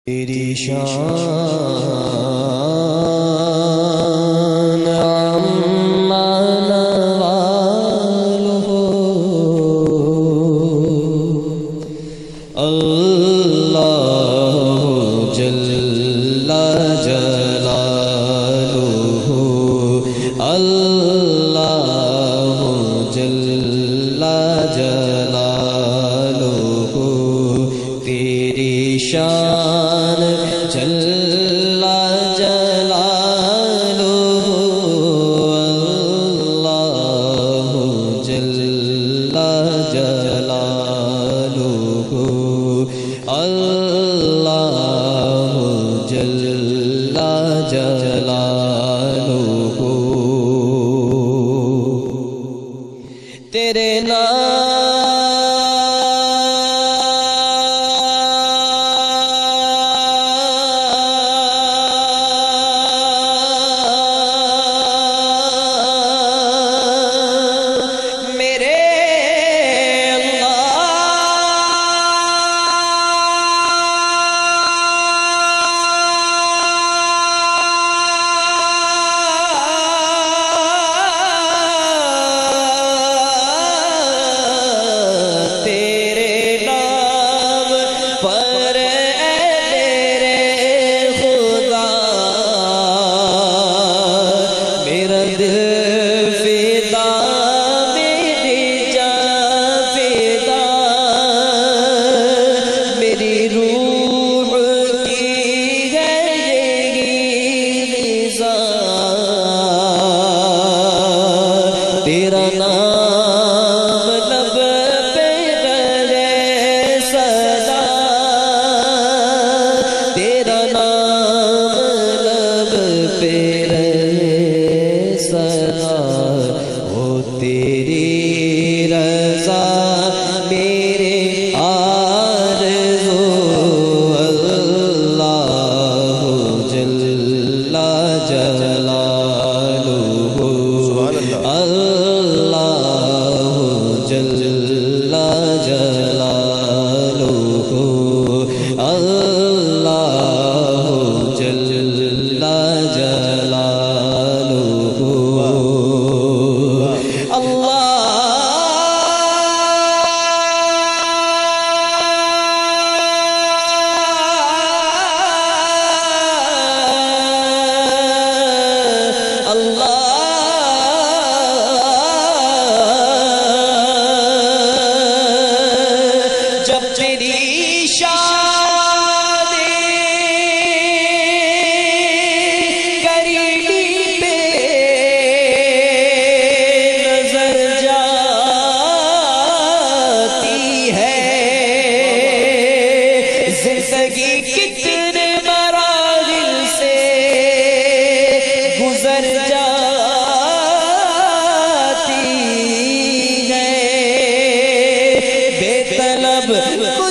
تیری شان عما نوالہ اللہ جل جلالہ اللہ جل جلالہ تیری شان جل جلالہ اللہ جل جلالہ اللہ جل جلالہ تیرے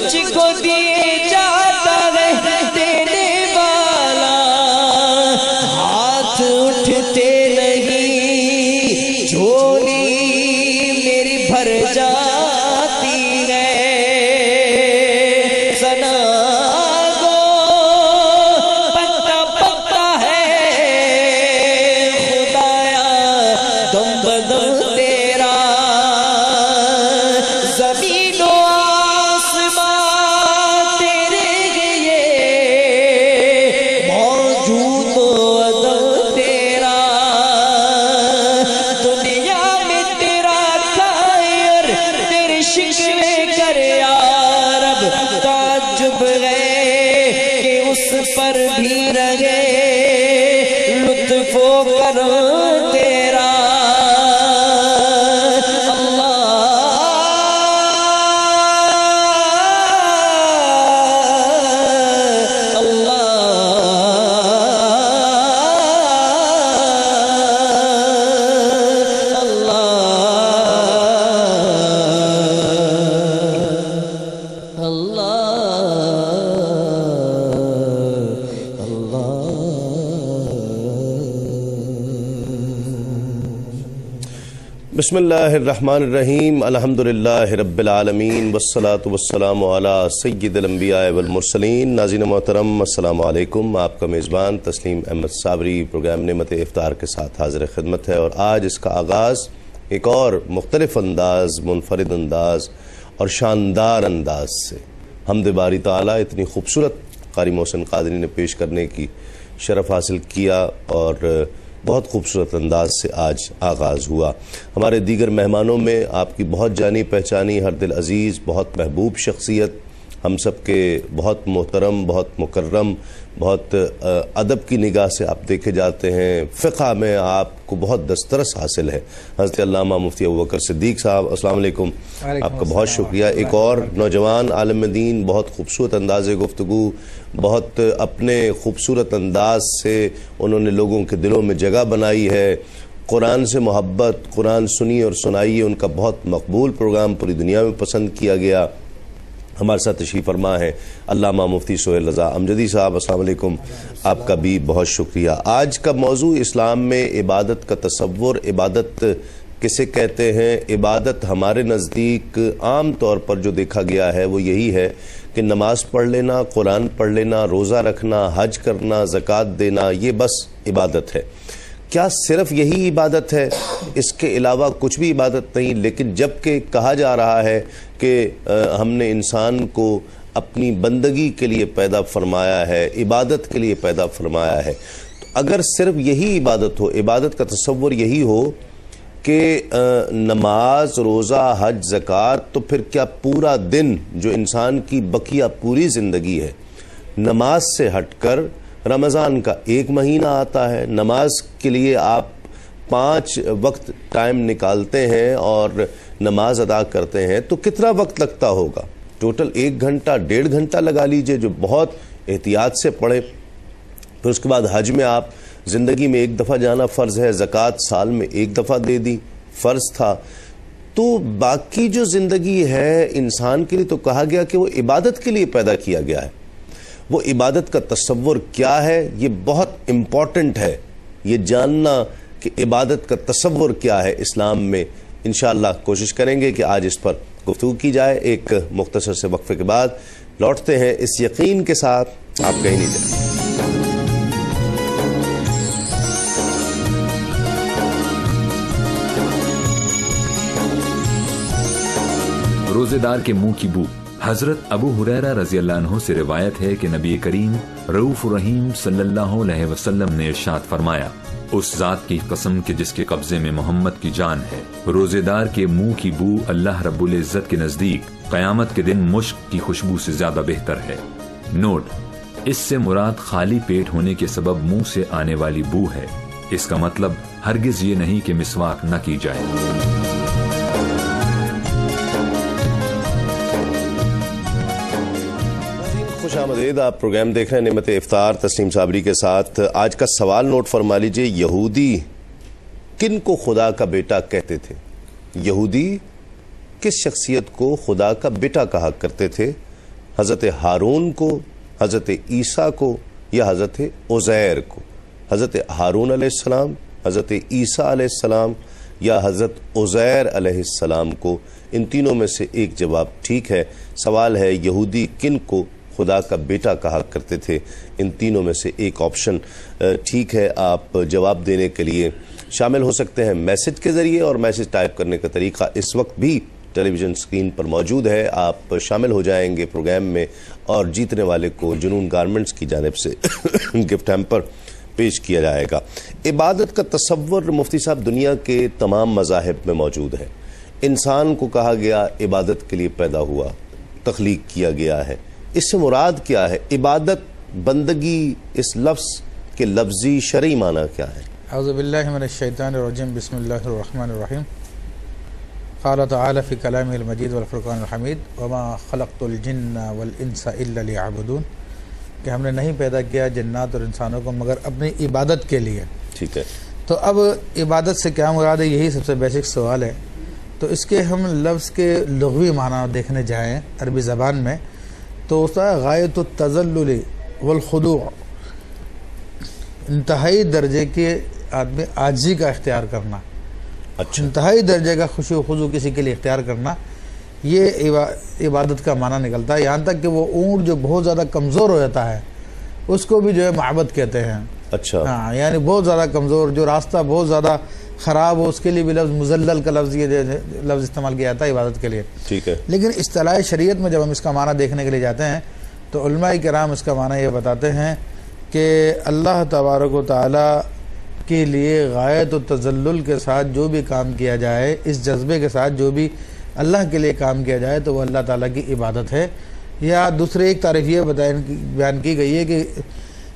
مجھ کو دیے جاتا ہے دینے والا ہاتھ اٹھتے نہیں جھولی میری بھر جاتی ہے سنا گو پتا پتا ہے خدایا دم بدم تیرا زمین و پر بھی رہے لطف و کرم تیرا بسم اللہ الرحمن الرحیم الحمدللہ رب العالمین والصلاة والسلام علی سید الانبیاء والمرسلین. ناظرین محترم السلام علیکم. آپ کا میزبان تسلیم احمد صابری پروگرام نعمت افطار کے ساتھ حاضر خدمت ہے، اور آج اس کا آغاز ایک اور مختلف انداز، منفرد انداز اور شاندار انداز سے حمد باری تعالیٰ اتنی خوبصورت قاری محسن قادری نے پیش کرنے کی شرف حاصل کیا، اور بہت خوبصورت انداز سے آج آغاز ہوا. ہمارے دیگر مہمانوں میں آپ کی بہت جانی پہچانی، ہر دل عزیز، بہت محبوب شخصیت، ہم سب کے بہت محترم، بہت مکرم، بہت ادب کی نگاہ سے آپ دیکھے جاتے ہیں. فقہ میں آپ کو بہت دسترس حاصل ہے، حضرت علامہ مفتی ابوبکر صدیق صاحب. السلام علیکم. آپ کا بہت شکریہ. ایک اور نوجوان عالم دین، بہت خوبصورت انداز گفتگو، بہت اپنے خوبصورت انداز سے انہوں نے لوگوں کے دلوں میں جگہ بنائی ہے. قرآن سے محبت، قرآن سنی اور سنائیے، ان کا بہت مقبول پروگرام پوری دنیا میں پسند کیا گیا. ہمارے ساتھ تشریف فرما ہے علامہ مفتی سہیل رضا امجدی صاحب. السلام علیکم. آپ کا بھی بہت شکریہ. آج کا موضوع اسلام میں عبادت کا تصور. عبادت کسے کہتے ہیں؟ عبادت ہمارے نزدیک عام طور پر جو دیکھا گیا ہے وہ یہی ہے کہ نماز پڑھ لینا، قرآن پڑھ لینا، روزہ رکھنا، حج کرنا، زکوٰۃ دینا، یہ بس عبادت ہے. کیا صرف یہی عبادت ہے؟ اس کے علاوہ کچھ بھی عبادت نہیں. لیکن جب کہ کہا جا رہا ہے کہ ہم نے انسان کو اپنی بندگی کے لیے پیدا فرمایا ہے، عبادت کے لیے پیدا فرمایا ہے، تو اگر صرف یہی عبادت ہو، عبادت کا تصور یہی ہو کہ نماز، روزہ، حج، زکوٰۃ، تو پھر کیا پورا دن جو انسان کی بقیہ پوری زندگی ہے، نماز سے ہٹ کر رمضان کا ایک مہینہ آتا ہے، نماز کے لیے آپ 5 وقت ٹائم نکالتے ہیں اور نماز ادا کرتے ہیں، تو کتنا وقت لگتا ہوگا؟ ٹوٹل 1 گھنٹہ 1.5 گھنٹہ لگا لیجئے، جو بہت احتیاط سے پڑھے. پھر اس کے بعد حج میں آپ زندگی میں 1 دفعہ جانا فرض ہے، زکوٰۃ سال میں 1 دفعہ دے دی، فرض تھا. تو باقی جو زندگی ہے انسان کے لیے تو کہا گیا کہ وہ عبادت کے لیے پیدا کیا گیا ہے. وہ عبادت کا تصور کیا ہے؟ یہ بہت امپورٹنٹ ہے یہ جاننا کہ عبادت کا تصور کیا ہے اسلام میں. انشاءاللہ کوشش کریں گے کہ آج اس پر گفتگو کی جائے. ایک مختصر سے وقفے کے بعد لوٹتے ہیں اس یقین کے ساتھ آپ کہیں نہیں جائیں. روزے دار کے منہ کی بو. حضرت ابو ہریرہ رضی اللہ عنہ سے روایت ہے کہ نبی کریم رؤوف الرحیم صلی اللہ علیہ وسلم نے ارشاد فرمایا، اس ذات کی قسم کہ جس کے قبضے میں محمد کی جان ہے، روزے دار کے منہ کی بو اللہ رب العزت کے نزدیک قیامت کے دن مشک کی خوشبو سے زیادہ بہتر ہے. نوٹ: اس سے مراد خالی پیٹ ہونے کے سبب منہ سے آنے والی بو ہے. اس کا مطلب ہرگز یہ نہیں کہ مسواک نہ کی جائے. خوش آمدید. آپ پروگرام دیکھ رہے ہیں نعمت افطار تسلیم صابری کے ساتھ. آج کا سوال نوٹ فرما لیجئے. یہودی کن کو خدا کا بیٹا کہتے تھے؟ یہودی کس شخصیت کو خدا کا بیٹا کہا کرتے تھے؟ حضرت ہارون کو، حضرت عیسیٰ کو، یا حضرت عزیر کو؟ حضرت ہارون علیہ السلام، حضرت عیسیٰ علیہ السلام، یا حضرت عزیر علیہ السلام کو؟ ان تینوں میں سے ایک جواب ٹھیک ہے. سوال ہے یہودی کن کو خدا کا بیٹا کہا کرتے تھے؟ ان تینوں میں سے ایک آپشن ٹھیک ہے. آپ جواب دینے کے لیے شامل ہو سکتے ہیں میسج کے ذریعے، اور میسج ٹائپ کرنے کا طریقہ اس وقت بھی ٹیلی ویژن سکرین پر موجود ہے. آپ شامل ہو جائیں گے پروگرام میں، اور جیتنے والے کو جنون گارمنٹس کی جانب سے گفٹ ہیمپر پیش کیا جائے گا. عبادت کا تصور مفتی صاحب دنیا کے تمام مذاہب میں موجود ہے. انسان کو کہا گیا عبادت کے لیے پیدا ہوا، تخلیق کیا گیا ہے. اس سے مراد کیا ہے؟ عبادت، بندگی، اس لفظ کے لفظی شرعی معنی کیا ہے؟ اعوذ باللہ من الشیطان الرجیم. بسم اللہ الرحمن الرحیم. قال تعالی فی کلامہ المجید والفرقان الحمید وما خلقت الجن والانس الا لیعبدون، کہ ہم نے نہیں پیدا کیا جنات اور انسانوں کو مگر اپنی عبادت کے لیے. ٹھیک ہے. تو اب عبادت سے کیا مراد ہے؟ یہی سب سے بیسک سوال ہے. تو اس کے ہم لفظ کے لغوی معنی دیکھنے جائیں عربی زبان میں تو اس کا غایت التذلل والخضوع، انتہائی درجے کے آدمی عاجزی کا اختیار کرنا. اچھا، انتہائی درجے کا خشوع و خضوع کسی کے لیے اختیار کرنا، یہ عبادت کا معنی نکلتا ہے. یہاں تک کہ وہ اونٹ جو بہت زیادہ کمزور ہو جاتا ہے اس کو بھی جو ہے معبد کہتے ہیں. اچھا، ہاں، یعنی بہت زیادہ کمزور، جو راستہ بہت زیادہ خراب ہو، اس کے لیے بھی لفظ مزلل کا لفظ یہ لفظ استعمال کیا جاتا ہے عبادت کے لیے. ٹھیک ہے. لیکن اصطلاح شریعت میں جب ہم اس کا معنی دیکھنے کے لیے جاتے ہیں تو علماء کرام اس کا معنی یہ بتاتے ہیں کہ اللہ تبارک و تعالی کے لیے غایت و تذلل کے ساتھ جو بھی کام کیا جائے، اس جذبے کے ساتھ جو بھی اللہ کے لیے کام کیا جائے تو وہ اللہ تعالیٰ کی عبادت ہے. یا دوسرے ایک تعریف یہ بیان کی گئی ہے کہ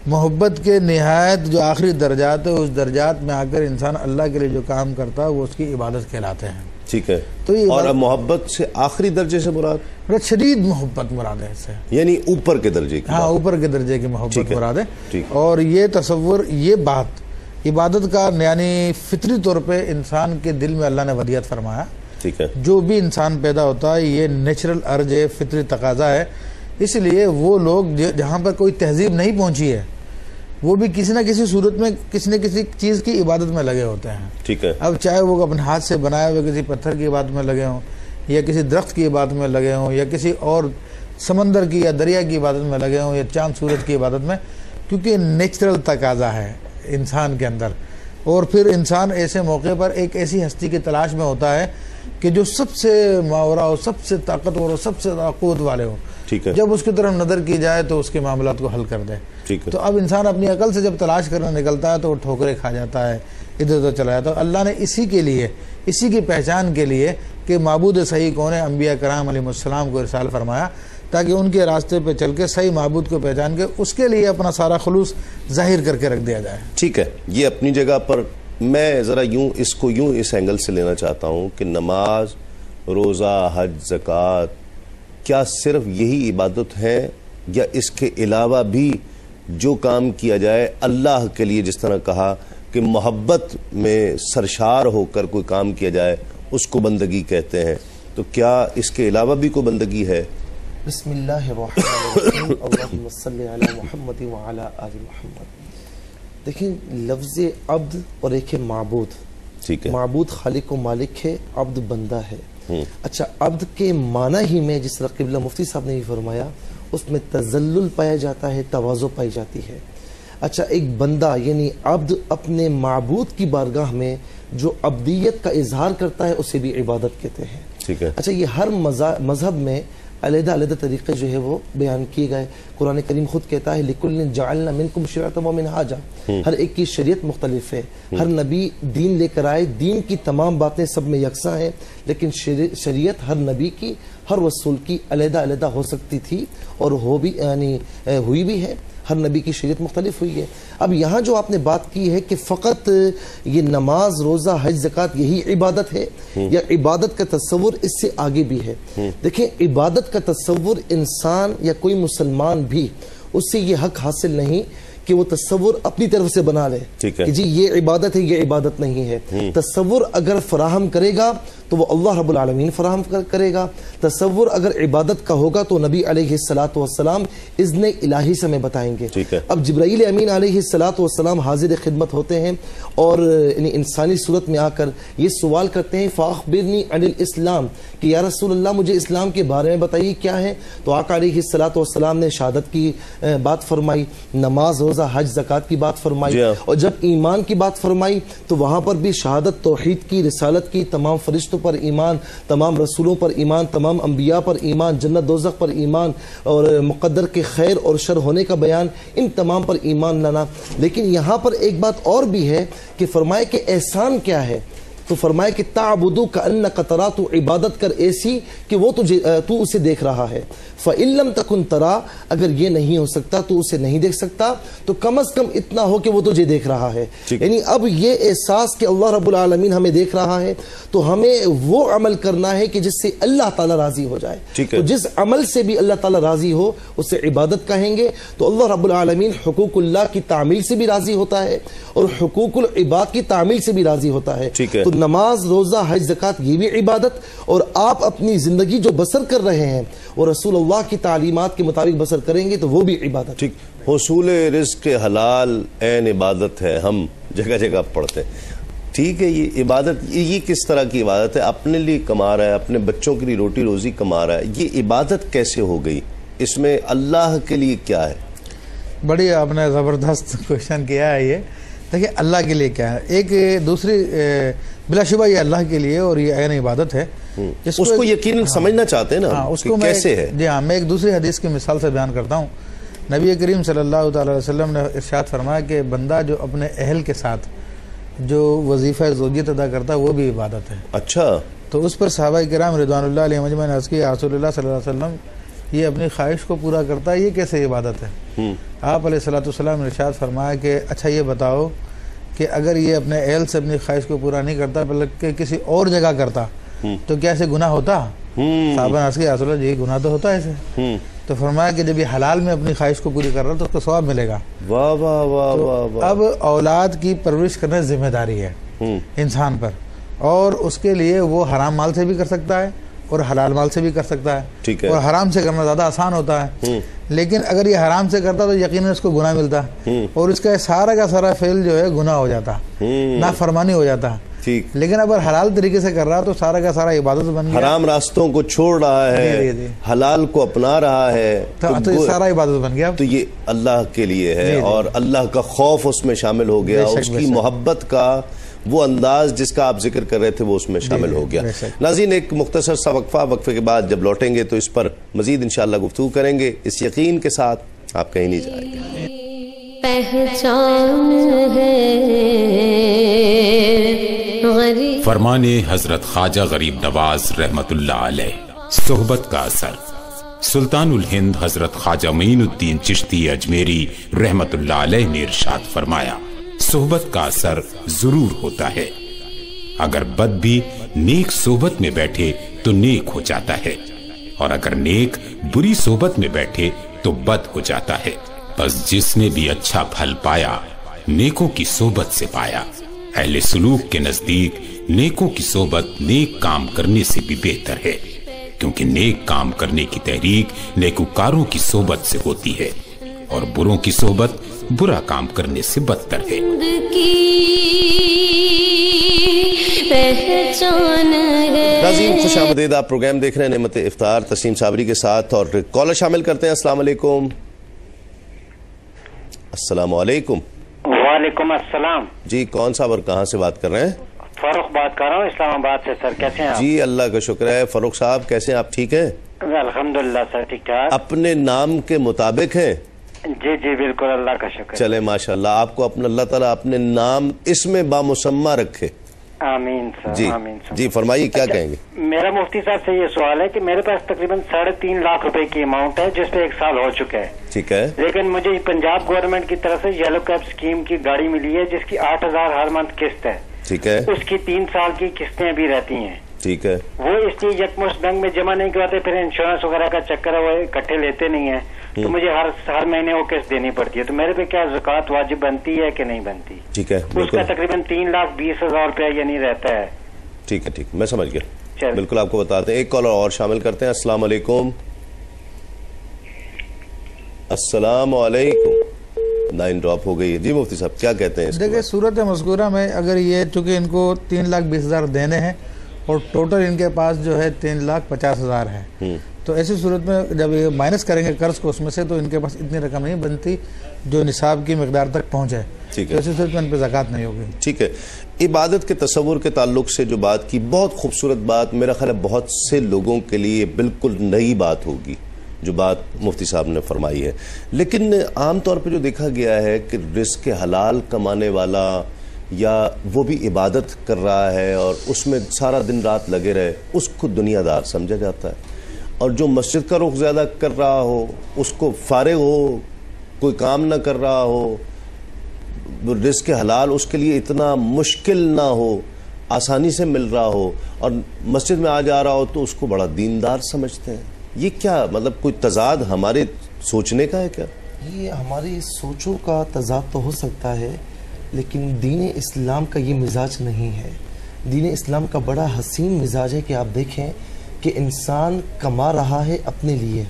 محبت کے نہایت جو آخری درجات ہے اس درجات میں آ کر انسان اللہ کے لیے جو کام کرتا ہے وہ اس کی عبادت کہلاتے ہیں. ٹھیک ہے. تو یہ اور اب محبت سے آخری درجے سے مراد شدید محبت مراد ہے اس سے، یعنی اوپر کے درجے کی. ہاں، اوپر کے درجے کی محبت مراد ہے. ٹھیک. اور یہ تصور، یہ بات عبادت کا یعنی فطری طور پہ انسان کے دل میں اللہ نے ودیعت فرمایا. ٹھیک ہے. جو بھی انسان پیدا ہوتا ہے یہ نیچرل ارج ہے، فطری تقاضا ہے. اس لیے وہ لوگ جہاں پر کوئی تہذیب نہیں پہنچی ہے وہ بھی کسی نہ کسی صورت میں کسی نہ کسی چیز کی عبادت میں لگے ہوتے ہیں. ٹھیک ہے. اب چاہے وہ اپنے ہاتھ سے بنائے ہوئے کسی پتھر کی عبادت میں لگے ہوں، یا کسی درخت کی عبادت میں لگے ہوں، یا کسی اور سمندر کی یا دریا کی عبادت میں لگے ہوں، یا چاند سورج کی عبادت میں، کیونکہ نیچرل تقاضا ہے انسان کے اندر. اور پھر انسان ایسے موقع پر ایک ایسی ہستی کی تلاش میں ہوتا ہے کہ جو سب سے ماورا ہو، سب سے طاقتور ہو، سب سے قوت والے ہو. ٹھیک ہے. جب اس کی طرف نظر کی جائے تو اس کے معاملات کو حل کر دے. ٹھیک ہے. تو اب انسان اپنی عقل سے جب تلاش کرنا نکلتا ہے تو وہ ٹھوکریں کھا جاتا ہے، ادھر ادھر چلا جاتا ہے. اللہ نے اسی کے لیے، اسی کی پہچان کے لیے کہ معبود صحیح کون ہے، انبیاء کرام علیہ السلام کو ارسال فرمایا تاکہ ان کے راستے پہ چل کے صحیح معبود کو پہچان کے اس کے لیے اپنا سارا خلوص ظاہر کر کے رکھ دیا جائے. ٹھیک ہے. یہ اپنی جگہ پر میں ذرا اس کو اس اینگل سے لینا چاہتا ہوں کہ نماز، روزہ، حج، زکوٰۃ کیا صرف یہی عبادت ہے یا اس کے علاوہ بھی جو کام کیا جائے اللہ کے لیے، جس طرح کہا کہ محبت میں سرشار ہو کر کوئی کام کیا جائے اس کو بندگی کہتے ہیں، تو کیا اس کے علاوہ بھی کوئی بندگی ہے؟ بسم اللہ الرحمن الرحیم. اللہم صلی علی محمد وعلی آل محمد. دیکھیں، لفظ عبد اور ایک ہے معبود. ٹھیک ہے. معبود خالق و مالک ہے، عبد بندہ ہے. اچھا، عبد کے معنی ہی میں جس طرح قبلہ مفتی صاحب نے بھی فرمایا اس میں تذلل پایا جاتا ہے، تواضع پائی جاتی ہے. اچھا، ایک بندہ یعنی عبد اپنے معبود کی بارگاہ میں جو عبدیت کا اظہار کرتا ہے اسے بھی عبادت کہتے ہیں. ٹھیک ہے. اچھا، یہ ہر مذہب میں علیحدہ علیحدہ طریقے جو ہے وہ بیان کیے گئے. قرآن کریم خود کہتا ہے لِكُلٍّ جَعَلْنَا مِنْكُمْ شِرْعَةً وَمِنْهَاجًا. ہر ایک کی شریعت مختلف ہے. ہر نبی دین لے کر آئے، دین کی تمام باتیں سب میں یکساں ہیں، لیکن شریعت ہر نبی کی، ہر رسول کی علیحدہ علیحدہ ہو سکتی تھی اور ہوئی بھی ہے. ہر نبی کی شریعت مختلف ہوئی ہے. اب یہاں جو آپ نے بات کی ہے کہ فقط یہ نماز، روزہ، حج، زکوٰۃ یہی عبادت ہے یا عبادت کا تصور اس سے آگے بھی ہے؟ دیکھیں، عبادت کا تصور انسان یا کوئی مسلمان بھی اس سے یہ حق حاصل نہیں کہ وہ تصور اپنی طرف سے بنا لے کہ جی یہ عبادت ہے، یہ عبادت نہیں ہے. تصور اگر فراہم کرے گا تو وہ اللہ رب العالمین فراہم کرے گا. تصور اگر عبادت کا ہوگا تو نبی علیہ السلام اذن الہی سے ہمیں بتائیں گے. اب جبرائیل امین علیہ السلام حاضر خدمت ہوتے ہیں اور انسانی صورت میں آ کر یہ سوال کرتے ہیں فاخبرنی عن الاسلام، کہ یا رسول اللہ مجھے اسلام کے بارے میں بتائیے کیا ہے. تو آقا علیہ السلام نے شہادت کی بات فرمائی، نماز، روزہ، حج، زکوٰۃ کی بات فرمائی، اور جب ایمان کی بات فرمائی تو وہاں پر بھی شہادت توحید کی، رسالت کی، تمام فرشتوں پر ایمان، تمام رسولوں پر ایمان، تمام انبیاء پر ایمان، جنت دوزخ پر ایمان، اور مقدر کے خیر اور شر ہونے کا بیان، ان تمام پر ایمان لانا. لیکن یہاں پر ایک بات اور بھی ہے کہ فرمائے کہ احسان کیا ہے. تو فرمائے کہ تعبدو کأنک ترا، تو عبادت کر ایسی کہ وہ تو اسے دیکھ رہا ہے. فَإِن لَمْ تَكُنْ تَرَا، اگر یہ نہیں ہو سکتا تو اسے نہیں دیکھ سکتا تو کم از کم اتنا ہو کہ وہ تجھے دیکھ رہا ہے. یعنی اب یہ احساس کہ اللہ رب العالمین ہمیں دیکھ رہا ہے تو ہمیں وہ عمل کرنا ہے کہ جس سے اللہ تعالیٰ راضی ہو جائے. تو جس عمل سے بھی اللہ تعالیٰ راضی ہو اسے عبادت کہیں گے. تو اللہ رب العالمین حقوق اللہ کی تعمیل سے بھی راضی ہوتا ہے اور حقوق العباد کی تعمیل سے بھی راضی ہوتا ہے. تو نماز، روزہ، حج، زکوٰۃ یہ بھی عبادت، اور آپ اپنی زندگی جو بسر کر رہے ہیں وہ رسول اللہ کی تعلیمات کے مطابق بسر کریں گے تو وہ بھی عبادت. ٹھیک. حصول رزق حلال عین عبادت ہے، ہم جگہ جگہ پڑھتے ہیں. ٹھیک ہے، یہ عبادت یہ کس طرح کی عبادت ہے؟ اپنے لیے کما رہا ہے، اپنے بچوں کے لیے روٹی روزی کما رہا ہے، یہ عبادت کیسے ہو گئی؟ اس میں اللہ کے لیے کیا ہے؟ بڑی آپ نے زبردست کوشچن کیا ہے. یہ دیکھیں اللہ کے لیے کیا ہے. ایک دوسری بلا شبہ یہ اللہ کے لیے اور یہ عین عبادت ہے. اس کو یقیناً سمجھنا چاہتے ہیں نا اس کو کیسے ہے. جی ہاں، میں ایک دوسری حدیث کی مثال سے بیان کرتا ہوں. نبی کریم صلی اللہ تعالی علیہ وسلم نے ارشاد فرمایا کہ بندہ جو اپنے اہل کے ساتھ جو وظیفہ زوجیت ادا کرتا ہے وہ بھی عبادت ہے. اچھا. تو اس پر صحابہ کرام رضوان اللہ علیہ مجمع نے عرض کیا رسول اللہ صلی اللہ علیہ وسلم یہ اپنی خواہش کو پورا کرتا ہے، یہ کیسے عبادت ہے؟ آپ علیہ الصلوۃ والسلام نے ارشاد فرمایا کہ اچھا یہ بتاؤ کہ اگر یہ اپنے اہل سے اپنی خواہش کو پورا نہیں کرتا بلکہ کسی اور جگہ کرتا تو کیا اسے گناہ ہوتا؟ صحابہ نے عرض کیا رسول اللہ جی گناہ تو ہوتا ہے اسے. تو فرمایا کہ جب یہ حلال میں اپنی خواہش کو پوری کر رہا تو اس کو ثواب ملے گا. واہ واہ واہ واہ واہ. اب اولاد کی پرورش کرنا ذمہ داری ہے انسان پر، اور اس کے لیے وہ حرام مال سے بھی کر سکتا ہے اور حلال مال سے بھی کر سکتا ہے. ٹھیک ہے. اور حرام سے کرنا زیادہ آسان ہوتا ہے، لیکن اگر یہ حرام سے کرتا تو یقیناً اس کو گناہ ملتا اور اس کا سارا کا سارا فعل جو ہے گناہ ہو جاتا، نافرمانی ہو جاتا. ٹھیک. لیکن اگر حلال طریقے سے کر رہا تو سارا کا سارا عبادت بن گیا. حرام راستوں کو چھوڑ رہا ہے، حلال کو اپنا رہا ہے تو یہ سارا عبادت بن گیا. تو یہ اللہ کے لیے ہے اور اللہ کا خوف اس میں شامل ہو گیا، اس کی محبت کا وہ انداز جس کا آپ ذکر کر رہے تھے وہ اس میں شامل ہو گیا. ناظرین ایک مختصر سا وقفے کے بعد جب لوٹیں گے تو اس پر مزید انشاءاللہ گفتگو کریں گے، اس یقین کے ساتھ آپ کہیں نہیں جائیں گے. پہچان ہے غریب. فرمان حضرت خواجہ غریب نواز رحمت اللہ علیہ. صحبت کا اثر. سلطان الہند حضرت خواجہ معین الدین چشتی اجمیری رحمت اللہ علیہ نے ارشاد فرمایا صحبت کا اثر ضرور ہوتا ہے. اگر بد بھی نیک صحبت میں بیٹھے تو نیک ہو جاتا ہے، اور اگر نیک بری صحبت میں بیٹھے تو بد ہو جاتا ہے. بس جس نے بھی اچھا پھل پایا نیکوں کی صحبت سے پایا. اہل سلوک کے نزدیک نیکوں کی صحبت نیک کام کرنے سے بھی بہتر ہے، کیونکہ نیک کام کرنے کی تحریک نیکوکاروں کی صحبت سے ہوتی ہے اور بروں کی صحبت برا کام کرنے سے بدتر ہے. ناظرین خوش آمدید، آپ پروگرام دیکھ رہے ہیں نعمت افطار تسلیم صابری کے ساتھ، اور کالر شامل کرتے ہیں. السلام علیکم. السلام علیکم. وعلیکم السلام. جی کون صاحب اور کہاں سے بات کر رہے ہیں؟ فاروق بات کر رہا ہوں اسلام آباد سے. سر کیسے ہیں آپ؟ جی اللہ کا شکر ہے. فاروق صاحب کیسے ہیں آپ؟ ٹھیک ہیں الحمدللہ سر، ٹھیک ٹھاک. اپنے نام کے مطابق ہیں؟ جی جی بالکل، اللہ کا شکر. چلے ماشاءاللہ، آپ کو اپنا اللہ تعالیٰ اپنے نام اس میں بامسمہ رکھے. آمین سر. جی آمین سر. جی فرمائیے کیا کہیں گے؟ میرا مفتی صاحب سے یہ سوال ہے کہ میرے پاس تقریباً 3.5 لاکھ روپے کی اماؤنٹ ہے جس پہ 1 سال ہو چکا ہے. ٹھیک ہے. لیکن مجھے پنجاب گورنمنٹ کی طرف سے یلو کیب اسکیم کی گاڑی ملی ہے جس کی 8,000 ہر منتھ قسط ہے. ٹھیک ہے. اس کی 3 سال کی قسطیں بھی رہتی ہیں. ٹھیک ہے. وہ اس لیے یکمشت بینک میں جمع نہیں کرواتے، پھر انشورنس وغیرہ کا چکر ہے وہ اکٹھے لیتے نہیں ہیں، تو مجھے ہر مہینے وہ قسط دینی پڑتی ہے. تو میرے پہ کیا زکوٰۃ واجب بنتی ہے کہ نہیں بنتی؟ ٹھیک ہے. اس کا تقریباً 3,20,000 روپیہ یعنی رہتا ہے. ٹھیک ہے. ٹھیک میں سمجھ گیا. بالکل آپ کو بتاتے ہیں. ایک کالر اور شامل کرتے ہیں. السلام علیکم. السلام علیکم. لائن ڈراپ ہو گئی ہے. جی مفتی صاحب کیا کہتے ہیں؟ دیکھیں صورت مذکورہ میں اگر یہ چونکہ ان کو 3,20,000 دینے ہیں اور ٹوٹل ان کے پاس جو ہے 3,50,000 ہے، تو ایسی صورت میں جب یہ مائنس کریں گے قرض کو اس میں سے تو ان کے پاس اتنی رقم نہیں بنتی جو نصاب کی مقدار تک پہنچے. ٹھیک ہے. ایسی صورت میں ان پہ زکوٰۃ نہیں ہوگی. ٹھیک ہے. عبادت کے تصور کے تعلق سے جو بات کی، بہت خوبصورت بات، میرا خیال ہے بہت سے لوگوں کے لیے بالکل نئی بات ہوگی جو بات مفتی صاحب نے فرمائی ہے. لیکن عام طور پہ جو دیکھا گیا ہے کہ رزق حلال کمانے والا یا وہ بھی عبادت کر رہا ہے اور اس میں سارا دن رات لگے رہے، اس کو دنیا دار سمجھا جاتا ہے، اور جو مسجد کا رخ زیادہ کر رہا ہو، اس کو فارغ ہو، کوئی کام نہ کر رہا ہو، رزق حلال اس کے لیے اتنا مشکل نہ ہو، آسانی سے مل رہا ہو، اور مسجد میں آ جا رہا ہو تو اس کو بڑا دیندار سمجھتے ہیں. یہ کیا مطلب کوئی تضاد ہمارے سوچنے کا ہے کیا؟ یہ ہماری سوچوں کا تضاد تو ہو سکتا ہے، لیکن دین اسلام کا یہ مزاج نہیں ہے. دین اسلام کا بڑا حسین مزاج ہے کہ آپ دیکھیں کہ انسان کما رہا ہے اپنے لیے،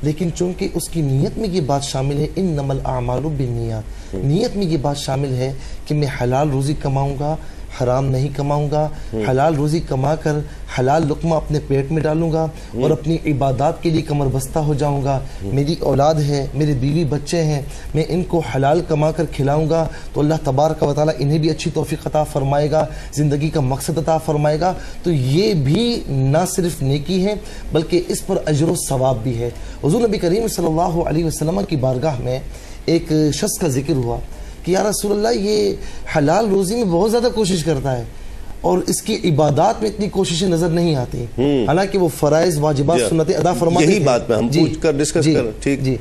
لیکن چونکہ اس کی نیت میں یہ بات شامل ہے انما الاعمال بالنیات، نیت میں یہ بات شامل ہے کہ میں حلال روزی کماؤں گا، حرام نہیں کماؤں گا، حلال روزی کما کر حلال لقمہ اپنے پیٹ میں ڈالوں گا اور اپنی عبادات کے لیے کمر بستہ ہو جاؤں گا. میری اولاد ہے، میرے بیوی بچے ہیں، میں ان کو حلال کما کر کھلاؤں گا تو اللہ تبارک و تعالیٰ انہیں بھی اچھی توفیق عطا فرمائے گا، زندگی کا مقصد عطا فرمائے گا. تو یہ بھی نہ صرف نیکی ہے بلکہ اس پر اجر و ثواب بھی ہے. حضور نبی کریم صلی اللہ علیہ وسلم کی بارگاہ میں ایک شخص کا ذکر ہوا کہ یا رسول اللہ یہ حلال روزی میں بہت زیادہ کوشش کرتا ہے اور اس کی عبادات میں اتنی کوششیں نظر نہیں آتی، حالانکہ وہ فرائض واجبات سنتیں ادا فرماتے ہیں. یہی بات میں ہم پوچھ کر ڈسکس کر. ٹھیک جی.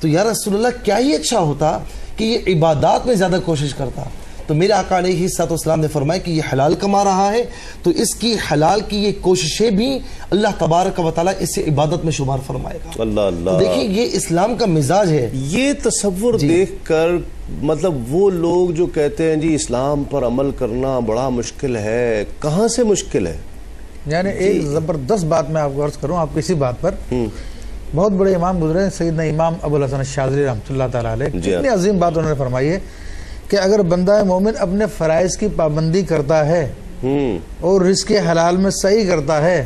تو یا رسول اللہ کیا ہی اچھا ہوتا کہ یہ عبادات میں زیادہ کوشش کرتا. تو میرے آقا علیہ الصلوۃ والسلام نے فرمایا کہ یہ حلال کما رہا ہے تو اس کی حلال کی یہ کوششیں بھی اللہ تبارک و تعالیٰ اس سے عبادت میں شمار فرمائے گا. اللہ اللہ. دیکھیں یہ اسلام کا مزاج ہے. یہ تصور دیکھ کر مطلب وہ لوگ جو کہتے ہیں جی اسلام پر عمل کرنا بڑا مشکل ہے، کہاں سے مشکل ہے؟ یعنی ایک زبردست بات میں آپ کو عرض کروں، آپ کسی بات پر بہت بڑے امام گزرے ہیں، سیدنا امام ابو الحسن الشاذلی رحمۃ اللہ تعالیٰ علیہ، اتنی عظیم بات انہوں نے فرمائی ہے کہ اگر بندہ مومن اپنے فرائض کی پابندی کرتا ہے اور رزق حلال میں صحیح کرتا ہے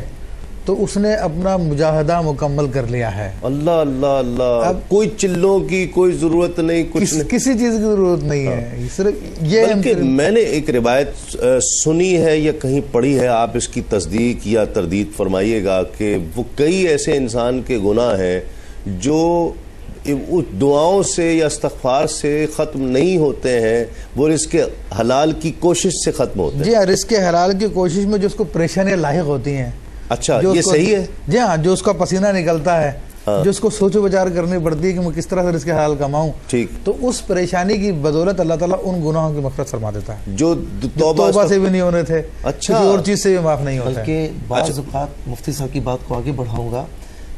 تو اس نے اپنا مجاہدہ مکمل کر لیا ہے. اللہ اللہ اللہ. اب کوئی چلوں کی کوئی ضرورت نہیں، کسی چیز کی ضرورت نہیں ہے. صرف یہ بلکہ میں نے ایک روایت سنی ہے یا کہیں پڑھی ہے، آپ اس کی تصدیق یا تردید فرمائیے گا، کہ وہ کئی ایسے انسان کے گناہ ہیں جو دعاؤں سے یا استغفار سے ختم نہیں ہوتے ہیں، وہ رزق حلال کی کوشش سے ختم ہوتے ہیں. جی ہاں، رزق حلال کی کوشش میں جو اس کو پریشانیاں لاحق ہوتی ہیں. اچھا یہ صحیح ہے. جی ہاں، جو اس کا پسینہ نکلتا ہے، جو اس کو سوچ و بچار کرنی پڑتی ہے کہ میں کس طرح سے رزق حلال کماؤں، ٹھیک، تو اس پریشانی کی بدولت اللہ تعالیٰ ان گناہوں کی مغفرت فرما دیتا ہے جو توبہ سے بھی نہیں ہونے تھے، اچھا کسی اور چیز سے بھی معاف نہیں ہوتا. بلکہ بعض اوقات مفتی صاحب کی بات کو آگے بڑھاؤں گا،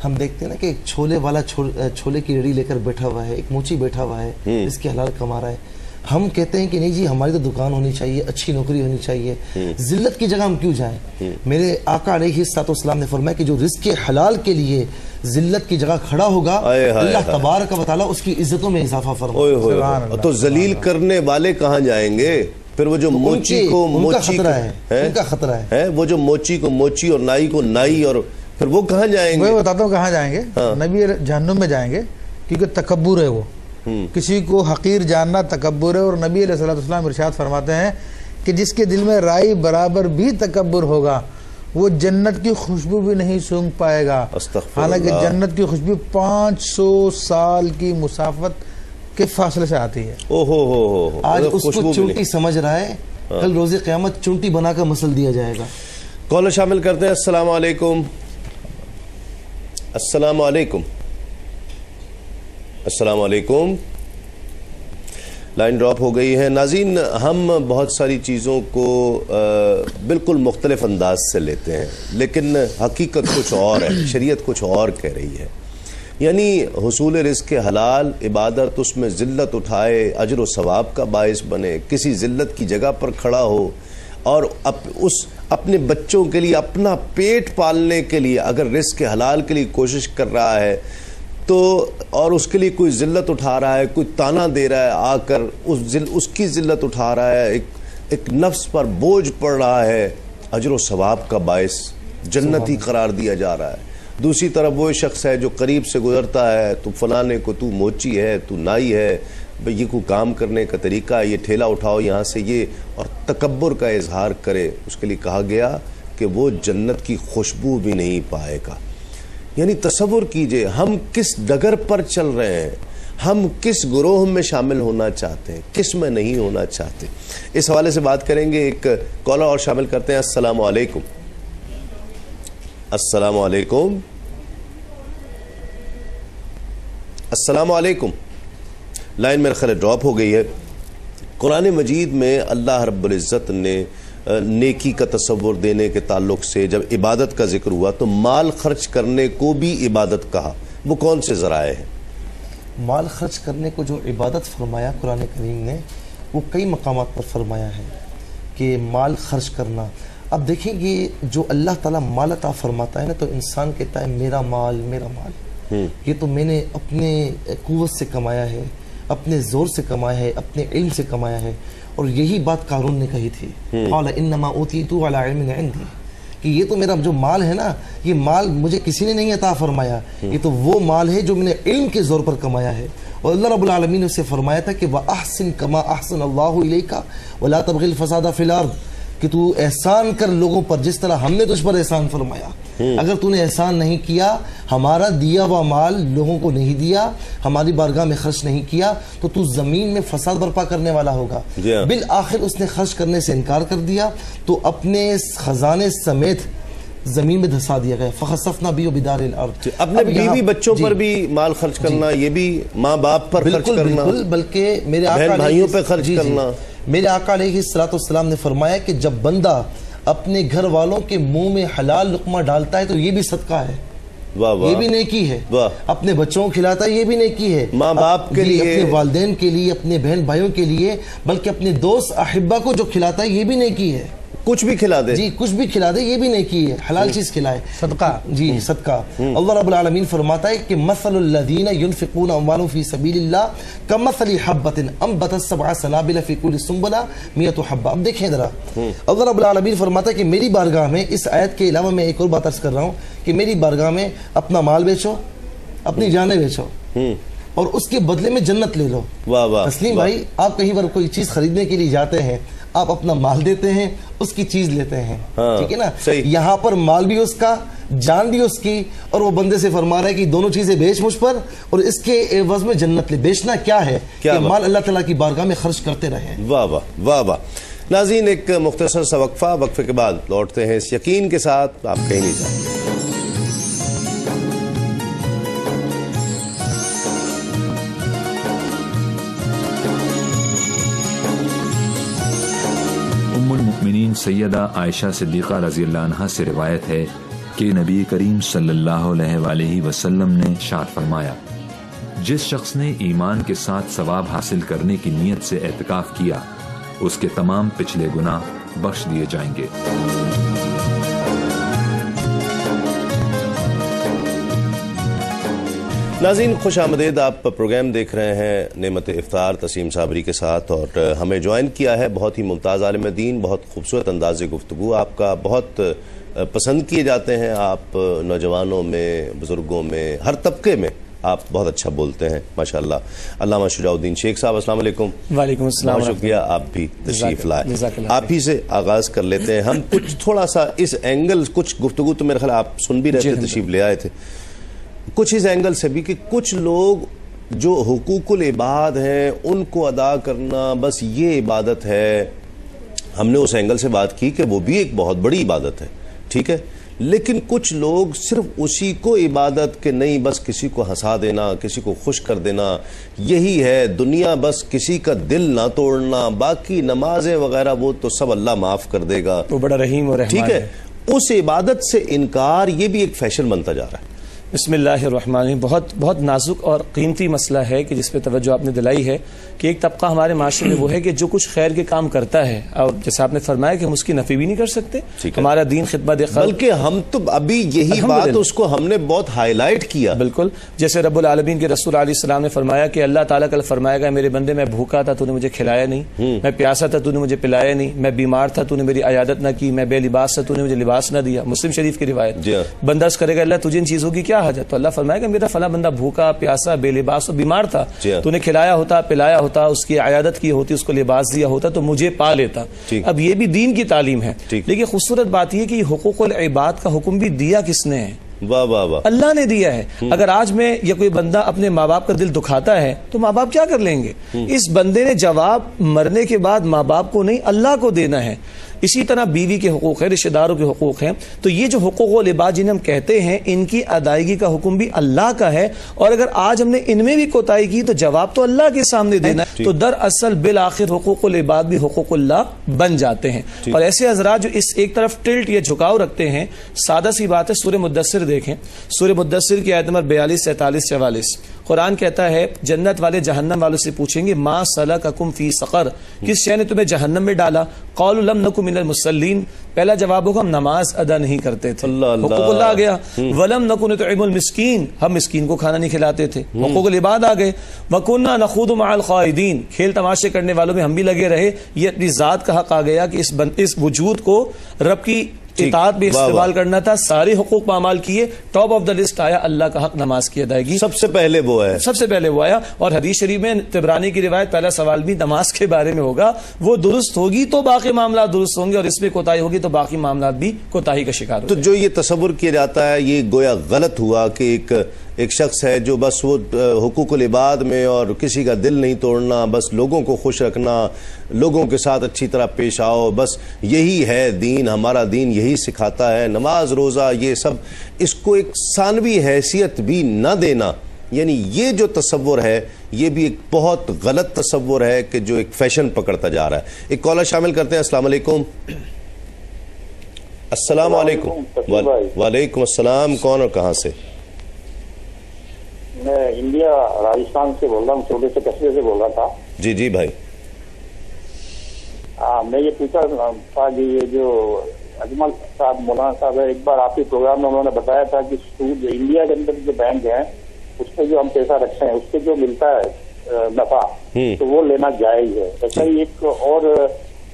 ہم دیکھتے ہیں نا کہ ایک چھولے والا چھولے کی ریڑھی لے کر بیٹھا ہوا ہے، ایک موچی بیٹھا ہوا ہے، اس کی حلال کما رہا ہے. ہم کہتے ہیں کہ نہیں جی ہماری تو دکان ہونی چاہیے، اچھی نوکری ہونی چاہیے، ذلت کی جگہ ہم کیوں جائیں؟ میرے آقا علیہ الصلوۃ والسلام نے فرمایا کہ جو رزق حلال کے لیے ذلت کی جگہ کھڑا ہوگا اللہ تبارک و تعالیٰ اس کی عزتوں میں اضافہ فرمائے. تو ذلیل کرنے والے کہاں جائیں گے؟ پھر وہ جو موچی کو موچی ان کا خطرہ ہے، وہ جو موچی کو موچی اور نائی کو نائی، اور پھر وہ کہاں جائیں گے؟ میں بتاتا ہوں کہاں جائیں گے. نبی جہنم میں جائیں گے کیونکہ تکبر ہے. وہ کسی کو حقیر جاننا تکبر ہے. اور نبی علیہ السلام ارشاد فرماتے ہیں کہ جس کے دل میں رائی برابر بھی تکبر ہوگا وہ جنت کی خوشبو بھی نہیں سونگھ پائے گا. حالانکہ جنت کی خوشبو 500 سال کی مسافت کے فاصلے سے آتی ہے. آج اس کو چونٹی سمجھ رہا ہے، کل روز قیامت چونٹی بنا کر مسل دیا جائے گا. کالر شامل کرتے ہیں. السلام علیکم. السلام علیکم. السلام علیکم. لائن ڈراپ ہو گئی ہے. ناظرین، ہم بہت ساری چیزوں کو بالکل مختلف انداز سے لیتے ہیں، لیکن حقیقت کچھ اور ہے، شریعت کچھ اور کہہ رہی ہے. یعنی حصول رزق حلال عبادت، اس میں ذلت اٹھائے، اجر و ثواب کا باعث بنے، کسی ذلت کی جگہ پر کھڑا ہو اور اپنے بچوں کے لیے، اپنا پیٹ پالنے کے لیے اگر رزق حلال کے لیے کوشش کر رہا ہے تو، اور اس کے لیے کوئی ذلت اٹھا رہا ہے، کوئی تانا دے رہا ہے آ کر، اس کی ذلت اٹھا رہا ہے، ایک نفس پر بوجھ پڑ رہا ہے، اجر و ثواب کا باعث جنتی قرار دیا جا رہا ہے. دوسری طرف وہ شخص ہے جو قریب سے گزرتا ہے، تو فلانے کو تو موچی ہے، تو نائی ہے، یہ کوئی کام کرنے کا طریقہ ہے، یہ ٹھیلا اٹھاؤ یہاں سے یہ، اور تکبر کا اظہار کرے، اس کے لیے کہا گیا کہ وہ جنت کی خوشبو بھی نہیں پائے گا. یعنی تصور کیجئے ہم کس ڈگر پر چل رہے ہیں، ہم کس گروہ میں شامل ہونا چاہتے ہیں، کس میں نہیں ہونا چاہتے. اس حوالے سے بات کریں گے. ایک کالر اور شامل کرتے ہیں. السلام علیکم. السلام علیکم. السلام علیکم. لائن میرے خیال ڈراپ ہو گئی ہے. قرآن مجید میں اللہ رب العزت نے نیکی کا تصور دینے کے تعلق سے جب عبادت کا ذکر ہوا تو مال خرچ کرنے کو بھی عبادت کہا. وہ کون سے ذرائع ہیں؟ مال خرچ کرنے کو جو عبادت فرمایا قرآن کریم نے، وہ کئی مقامات پر فرمایا ہے کہ مال خرچ کرنا. اب دیکھیں یہ جو اللہ تعالیٰ مال عطا فرماتا ہے نا، تو انسان کہتا ہے میرا مال میرا مال، یہ تو میں نے اپنے قوت سے کمایا ہے، اپنے زور سے کمایا ہے، اپنے علم سے کمایا ہے. اور یہی بات قارون نے کہی تھی، قال انما اوتیتو علی علم عندی، کہ یہ تو میرا جو مال ہے نا، یہ مال مجھے کسی نے نہیں عطا فرمایا، یہ تو وہ مال ہے جو میں نے علم کے زور پر کمایا ہے۔ اور اللہ رب العالمین نے اسے فرمایا تھا کہ وَأَحْسِن كَمَا أَحْسَنَ اللَّهُ إِلَيْكَ وَلَا تَبْغِ الْفَسَادَ فِي الْأَرْضِ، کہ تو احسان کر لوگوں پر جس طرح ہم نے تجھ پر احسان فرمایا۔ اگر تو نے احسان نہیں کیا، ہمارا دیا ہوا مال لوگوں کو نہیں دیا، ہماری بارگاہ میں خرچ نہیں کیا، تو تو زمین میں فساد برپا کرنے والا ہوگا۔ بالآخر اس نے خرچ کرنے سے انکار کر دیا تو اپنے خزانے سمیت زمین میں دھسا دیا گیا، فخسفنا بی وبدار الارض۔ اپنے بیوی بچوں پر بھی مال خرچ کرنا، یہ بھی ماں باپ پر خرچ کرنا، بالکل، بلکہ میرے آقا بھائیوں پہ خرچ کرنا۔ میرے آقا علیہ السلام نے فرمایا کہ جب بندہ اپنے گھر والوں کے منہ میں حلال لقمہ ڈالتا ہے تو یہ بھی صدقہ ہے، یہ بھی نیکی ہے۔ اپنے بچوں کو کھلاتا ہے، یہ بھی نیکی ہے۔ ماں باپ کے لیے، اپنے والدین کے لیے، اپنے بہن بھائیوں کے لیے، بلکہ اپنے دوست احبہ کو جو کھلاتا ہے یہ بھی نیکی ہے۔ کچھ بھی کھلا دے، جی کچھ بھی کھلا دے یہ بھی نیکی ہے، حلال چیز کھلائے، صدقہ، جی صدقہ۔ اللہ رب العالمین فرماتا ہے کہ مثل الذین ينفقون اموالهم فی سبیل اللہ کمثل حبۃ انبتت سبع سنابل فی کل سنبلہ 100 حبہ۔ اب دیکھیں ذرا، اللہ رب العالمین فرماتا ہے کہ میری بارگاہ میں، اس آیت کے علاوہ میں ایک اور بات عرض کر رہا ہوں کہ میری بارگاہ میں اپنا مال بیچو، اپنی جانیں بیچو، اور اس کے بدلے میں جنت لے لو۔ تسلیم بھائی، آپ کہیں پر کوئی چیز خریدنے کے لیے جاتے ہیں، آپ اپنا مال دیتے ہیں، اس کی چیز لیتے ہیں، ٹھیک ہے نا؟ یہاں پر مال بھی اس کا، جان بھی اس کی، اور وہ بندے سے فرما رہا ہے کہ دونوں چیزیں بیچ مجھ پر اور اس کے عوض میں جنت لے۔ بیچنا کیا ہے؟ کہ مال اللہ تعالیٰ کی بارگاہ میں خرچ کرتے رہیں۔ واہ واہ واہ واہ۔ ناظرین، ایک مختصر سا وقفہ، وقفے کے بعد لوٹتے ہیں اس یقین کے ساتھ آپ کہیں نہیں جائیں۔ ام المؤمنین سیدہ عائشہ صدیقہ رضی اللہ عنہا سے روایت ہے کہ نبی کریم صلی اللہ علیہ وآلہ وسلم نے ارشاد فرمایا، جس شخص نے ایمان کے ساتھ ثواب حاصل کرنے کی نیت سے اعتکاف کیا، اس کے تمام پچھلے گناہ بخش دیے جائیں گے۔ ناظرین خوش آمدید، آپ پروگرام دیکھ رہے ہیں نعمت افطار تسلیم صابری کے ساتھ، اور ہمیں جوائن کیا ہے بہت ہی ممتاز عالم دین، بہت خوبصورت انداز گفتگو آپ کا بہت پسند کیے جاتے ہیں، آپ نوجوانوں میں، بزرگوں میں، ہر طبقے میں آپ بہت اچھا بولتے ہیں ماشاءاللہ۔ علامہ شجاع الدین شیخ صاحب، السلام علیکم۔ وعلیکم السلام، بہت شکریہ، آپ بھی تشریف لائے۔ آپ ہی سے آغاز کر لیتے ہیں ہم، کچھ تھوڑا سا اس اینگل، کچھ گفتگو تو میرے خیال آپ سن بھی رہتے، تشریف لے آئے تھے، کچھ اس اینگل سے بھی کہ کچھ لوگ جو حقوق العباد ہیں ان کو ادا کرنا بس یہ عبادت ہے، ہم نے اس اینگل سے بات کی کہ وہ بھی ایک بہت بڑی عبادت ہے، ٹھیک ہے، لیکن کچھ لوگ صرف اسی کو عبادت کے نہیں، بس کسی کو ہنسا دینا، کسی کو خوش کر دینا، یہی ہے دنیا، بس کسی کا دل نہ توڑنا، باقی نمازیں وغیرہ وہ تو سب اللہ معاف کر دے گا، وہ بڑا رحیم اور رحمان ٹھیک ہے۔ اس عبادت سے انکار یہ بھی ایک فیشن بنتا جا رہا ہے۔ بسم اللہ الرحمن الرحیم۔ بہت نازک اور قیمتی مسئلہ ہے کہ جس پہ توجہ آپ نے دلائی ہے کہ ایک طبقہ ہمارے معاشرے میں وہ ہے کہ جو کچھ خیر کے کام کرتا ہے، اور جیسے آپ نے فرمایا کہ ہم اس کی نفی بھی نہیں کر سکتے، ہمارا دین خدمت خلق، بلکہ ہم تو ابھی یہی بات اس کو ہم نے بہت ہائی لائٹ کیا، بالکل جیسے رب العالمین کے رسول علیہ السلام نے فرمایا کہ اللہ تعالیٰ کل فرمائے گا، میرے بندے میں بھوکا تھا تو نے مجھے کھلایا نہیں، میں پیاسا تھا تو نے مجھے پلایا نہیں، میں بیمار تھا تو نے میری عیادت نہ کی، میں بے لباس تھا تو نے مجھے لباس نہ دیا، مسلم شریف کی روایت۔ بندہ اس کرے گا اللہ تجھے ان چیزوں کی کیا حاجت، تو اللہ فرمائے کہ میرا فلاں بندہ بھوکا پیاسا بے لباس اور بیمار تھا، تو نے کھلایا ہوتا، پلایا ہوتا، اس کی عیادت کی ہوتی، اس کو لباس دیا ہوتا تو مجھے پا لیتا۔ اب یہ بھی دین کی تعلیم ہے، لیکن خوبصورت بات یہ کہ حقوق العباد کا حکم بھی دیا کس نے ہے؟ واہ واہ واہ، اللہ نے دیا ہے۔ اگر آج میں یا کوئی بندہ اپنے ماں باپ کا دل دکھاتا ہے تو ماں باپ کیا کر لیں گے؟ اس بندے نے جواب مرنے کے بعد ماں باپ کو نہیں اللہ کو دینا ہے۔ اسی طرح بیوی کے حقوق ہیں، رشتہ داروں کے حقوق ہیں، تو یہ جو حقوق و لباس جنہیں ہم کہتے ہیں ان کی ادائیگی کا حکم بھی اللہ کا ہے، اور اگر آج ہم نے ان میں بھی کوتاہی کی تو جواب تو اللہ کے سامنے دینا ہے، تو دراصل بالآخر حقوق و لباس بھی حقوق اللہ بن جاتے ہیں۔ اور ایسے حضرات جو اس ایک طرف ٹلٹ یا جھکاؤ رکھتے ہیں، سادہ سی بات ہے، سورہ مدثر دیکھیں، سورہ مدثر کی آیت نمبر 42، 43، 44، قرآن کہتا ہے جنت والے جہنم والوں سے پوچھیں گے ما سلککم فی سقر، کس شے نے تمہیں جہنم میں ڈالا؟ قالوا لم نکن من المصلین، پہلا جواب ہوگا ہم نماز ادا نہیں کرتے تھے، حقوق اللہ آ گیا۔ ولم نکن نطعم المسکین، ہم مسکین کو کھانا نہیں کھلاتے تھے، حقوق العباد آ گئے۔ وکنا نخوض مع الخائضین، کھیل تماشے کرنے والوں میں ہم بھی لگے رہے۔ یہ اپنی ذات کا حق آ گیا کہ اس وجود کو رب کی اطاعت بھی استعمال کرنا تھا، سارے حقوق پامال کیے۔ ٹاپ آف دا لسٹ آیا اللہ کا حق نماز کی ادائیگی، سب سے پہلے وہ ہے، سب سے پہلے وہ آیا۔ اور حدیث شریف میں طبرانی کی روایت پہلا سوال بھی نماز کے بارے میں ہوگا، وہ درست ہوگی تو باقی معاملات درست ہوں گے، اور اس میں کوتاہی ہوگی تو باقی معاملات بھی کوتاہی کا شکار ہوں گے۔ تو جو یہ تصور کیا جاتا ہے یہ گویا غلط ہوا کہ ایک شخص ہے جو بس وہ حقوق العباد میں اور کسی کا دل نہیں توڑنا، بس لوگوں کو خوش رکھنا، لوگوں کے ساتھ اچھی طرح پیش آؤ، بس یہی ہے دین، ہمارا دین یہی سکھاتا ہے، نماز روزہ یہ سب، اس کو ایک ثانوی حیثیت بھی نہ دینا، یعنی یہ جو تصور ہے یہ بھی ایک بہت غلط تصور ہے کہ جو ایک فیشن پکڑتا جا رہا ہے۔ ایک کالر شامل کرتے ہیں۔ السلام علیکم۔ السلام علیکم۔ وعلیکم السلام، کون اور کہاں سے؟ میں انڈیا راجستھان سے بول رہا ہوں، چھوٹے سے قصبے سے بول رہا تھا۔ جی جی بھائی۔ میں یہ پوچھا تھا کہ یہ جو اجمل صاحب مولانا صاحب ہے، ایک بار آپ کے پروگرام میں انہوں نے بتایا تھا کہ سود انڈیا کے اندر جو بینک ہیں اس پہ جو ہم پیسہ رکھتے ہیں اس سے جو ملتا ہے نفع تو وہ لینا جائز ہے۔ ایسا ہی ایک اور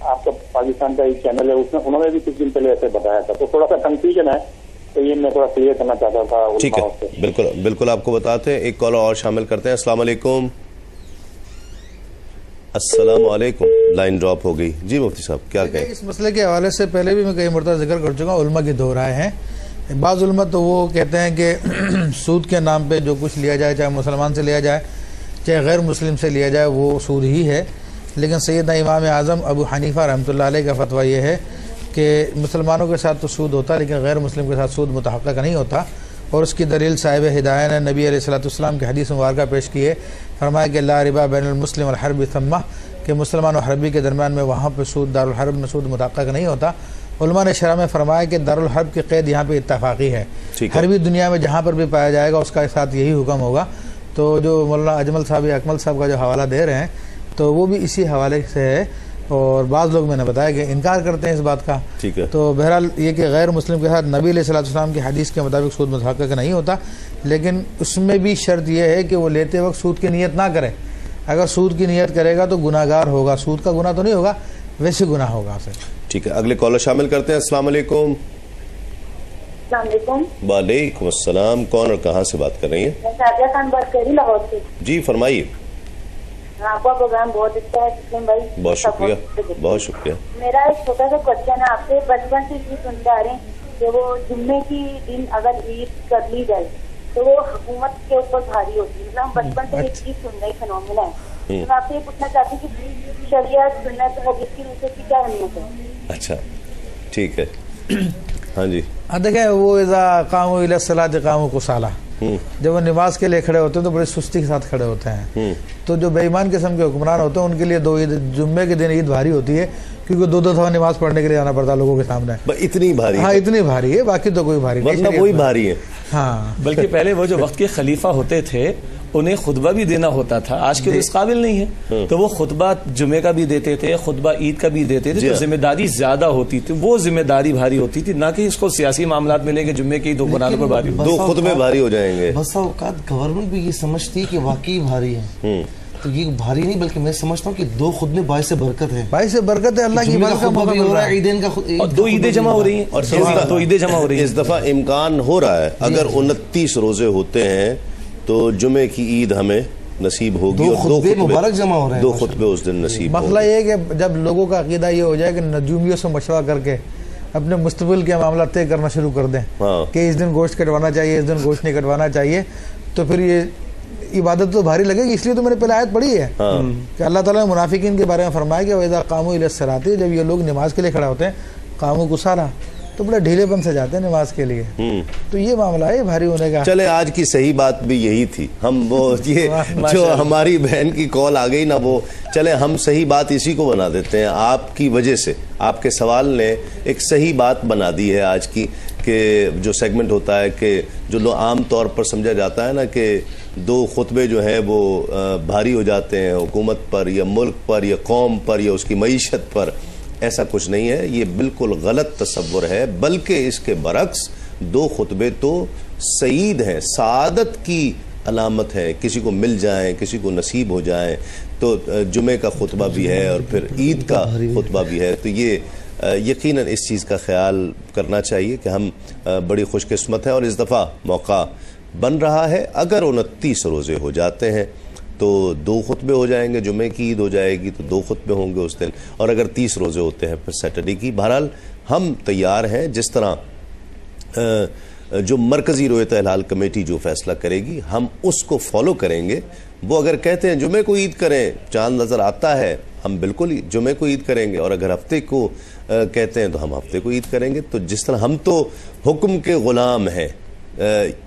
آپ کا پاکستان کا ایک چینل ہے، اس میں انہوں نے بھی کچھ دن پہلے ایسے بتایا تھا، تو تھوڑا سا کنفیوژن ہے، تو یہ میں تھوڑا کلیئر کرنا چاہتا تھا۔ ٹھیک ہے، بالکل بالکل آپ کو بتاتے ہیں۔ ایک کالر اور شامل کرتے ہیں۔ السلام علیکم۔ السلام علیکم، لائن ڈراپ ہو گئی۔ جی مفتی صاحب کیا کہیں؟ اس مسئلے کے حوالے سے پہلے بھی میں کئی مرتبہ ذکر کر چکا ہوں، علماء کی دو رائے ہیں۔ بعض علماء تو وہ کہتے ہیں کہ سود کے نام پہ جو کچھ لیا جائے، چاہے مسلمان سے لیا جائے چاہے غیر مسلم سے لیا جائے، وہ سود ہی ہے۔ لیکن سیدنا امام اعظم ابو حنیفہ رحمۃ اللہ علیہ کا فتویٰ یہ ہے کہ مسلمانوں کے ساتھ تو سود ہوتا ہے لیکن غیر مسلم کے ساتھ سود متحقق نہیں ہوتا، اور اس کی دلیل صاحب ہدایہ نے نبی علیہ الصلوۃ والسلام کی حدیث مبارکہ پیش کی ہے۔ فرمایا کہ لا ربا بین المسلم والحرب ثمہ، کہ مسلمان و حربی کے درمیان میں وہاں پہ سود دارالحرب میں سود متحقق نہیں ہوتا۔ علماء نے شرح میں فرمایا کہ دارالحرب کی قید یہاں پہ اتفاقی ہے، حربی دنیا میں جہاں پر بھی پایا جائے گا اس کا ساتھ یہی حکم ہوگا۔ تو جو مولانا اجمل صاحب یا اکمل صاحب کا جو حوالہ دے رہے ہیں تو وہ بھی اسی حوالے سے ہے، اور بعض لوگ میں نے بتایا کہ انکار کرتے ہیں اس بات کا۔ تو بہرحال یہ کہ غیر مسلم کے ساتھ نبی علیہ الصلوۃ والسلام کی حدیث کے مطابق سود متحقق نہیں ہوتا، لیکن اس میں بھی شرط یہ ہے کہ وہ لیتے وقت سود کی نیت نہ کرے۔ اگر سود کی نیت کرے گا تو گناہ گار ہوگا، سود کا گناہ تو نہیں ہوگا، ویسے گناہ ہوگا اسے۔ ٹھیک ہے، اگلے کالر شامل کرتے ہیں۔ السلام علیکم۔ السلام علیکم۔ وعلیکم السلام، کون اور کہاں سے بات کر رہی ہیں؟ میں سعدیہ خان بات کر رہی لاہور سے۔ جی فرمائیے۔ آپ کا پروگرام بہت اچھا ہے تسلیم بھائی، بہت شکریہ، بہت شکریہ۔ میرا ایک چھوٹا سا کوشچن ہے آپ سے، بچپن سے یہ سنتے آ رہے ہیں کہ وہ جمعے کی دن اگر عید کر لی جائے تو وہ حکومت کے اوپر بھاری ہوتی ہے، مطلب ہم بچپن سے ایک چیز سن رہے فنومینا ہے۔ تو میں آپ سے یہ پوچھنا چاہتی ہوں کہ شریعت سنت حدیث کی نصرت کی کیا اہمیت ہے؟ اچھا ٹھیک ہے، ہاں جی۔ دیکھیں وہ اذا قاموا الی الصلاۃ قاموا کسالى، جب وہ نماز کے لیے کھڑے ہوتے ہیں تو بڑی سستی کے ساتھ کھڑے ہوتے ہیں۔ تو جو بے ایمان قسم کے حکمران ہوتے ہیں ان کے لیے دو عید، جمعے کے دن عید بھاری ہوتی ہے کیونکہ دو دفعہ نماز پڑھنے کے لیے جانا پڑتا ہے لوگوں کے سامنے۔ اتنی بھاری؟ ہاں اتنی بھاری ہے، باقی تو کوئی بھاری نہیں، وہی بھاری ہے۔ ہاں بلکہ پہلے وہ جو وقت کے خلیفہ ہوتے تھے انہیں خطبہ بھی دینا ہوتا تھا، آج کے اس قابل نہیں ہے، تو وہ خطبہ جمعے کا بھی دیتے تھے، خطبہ عید کا بھی دیتے تھے، تو ذمہ داری زیادہ ہوتی تھی، وہ ذمہ داری بھاری ہوتی تھی، نہ کہ اس کو سیاسی معاملات میں لے کے جمعے کی دو بنانے پر بھاری، دو خطبے بھاری ہو جائیں گے۔ بسا اوقات گورنمنٹ بھی یہ سمجھتی ہے کہ واقعی بھاری ہے، تو یہ بھاری نہیں بلکہ میں سمجھتا ہوں کہ دو خطبے باعث برکت ہے، باعث برکت ہے، اللہ کی عبادت کا موقع مل رہا ہے، عیدین کا اور دو عیدیں جمع ہو رہی ہیں، اور دو عیدیں جمع ہو رہی ہیں۔ اس دفعہ امکان ہو رہا ہے اگر 29 روزے ہوتے ہیں تو جمعے کی عید ہمیں نصیب ہوگی، اور دو خطبے مبارک جمع ہو رہے ہیں، دو خطبے اس دن نصیب ہوگی۔ مسئلہ یہ ہے کہ جب لوگوں کا عقیدہ یہ ہو جائے کہ نجومیوں سے مشورہ کر کے اپنے مستقبل کے معاملات طے کرنا شروع کر دیں کہ اس دن گوشت کٹوانا چاہیے، اس دن گوشت نہیں کٹوانا چاہیے، تو پھر یہ عبادت تو بھاری لگے گی۔ اس لیے تو میں نے پہلے آیت پڑھی ہے کہ اللہ تعالیٰ نے منافقین کے بارے میں فرمایا کہ وَإِذَا قَامُوا إِلَى الصَّلَاةِ، جب یہ لوگ نماز کے لیے کھڑا ہوتے ہیں قاموا کسالى، تو بڑے ڈھیلے پن سے جاتے ہیں نماز کے لیے، تو یہ معاملہ ہے بھاری ہونے کا۔ چلے آج کی صحیح بات بھی یہی تھی، ہم وہ یہ جو ہماری بہن کی کال آ گئی نا، وہ چلے ہم صحیح بات اسی کو بنا دیتے ہیں۔ آپ کی وجہ سے، آپ کے سوال نے ایک صحیح بات بنا دی ہے آج کی، کہ جو سیگمنٹ ہوتا ہے کہ جو عام طور پر سمجھا جاتا ہے نا کہ 2 خطبے جو ہیں وہ بھاری ہو جاتے ہیں حکومت پر یا ملک پر یا قوم پر یا اس کی معیشت پر، ایسا کچھ نہیں ہے، یہ بالکل غلط تصور ہے، بلکہ اس کے برعکس 2 خطبے تو سعید ہیں، سعادت کی علامت ہے، کسی کو مل جائیں، کسی کو نصیب ہو جائیں، تو جمعے کا خطبہ بھی ہے اور پھر عید کا خطبہ بھی ہے، تو یہ یقیناً اس چیز کا خیال کرنا چاہیے کہ ہم بڑی خوش قسمت ہیں اور اس دفعہ موقع بن رہا ہے۔ اگر 29 روزے ہو جاتے ہیں تو 2 خطبے ہو جائیں گے، جمعے کی عید ہو جائے گی تو 2 خطبے ہوں گے اس دن، اور اگر 30 روزے ہوتے ہیں پھر سیٹرڈے کی۔ بہرحال ہم تیار ہیں، جس طرح جو مرکزی رویت ہلال کمیٹی جو فیصلہ کرے گی ہم اس کو فالو کریں گے۔ وہ اگر کہتے ہیں جمعے کو عید کریں، چاند نظر آتا ہے، ہم بالکل جمعے کو عید کریں گے، اور اگر ہفتے کو کہتے ہیں تو ہم ہفتے کو عید کریں گے۔ تو جس طرح ہم تو حکم کے غلام ہیں،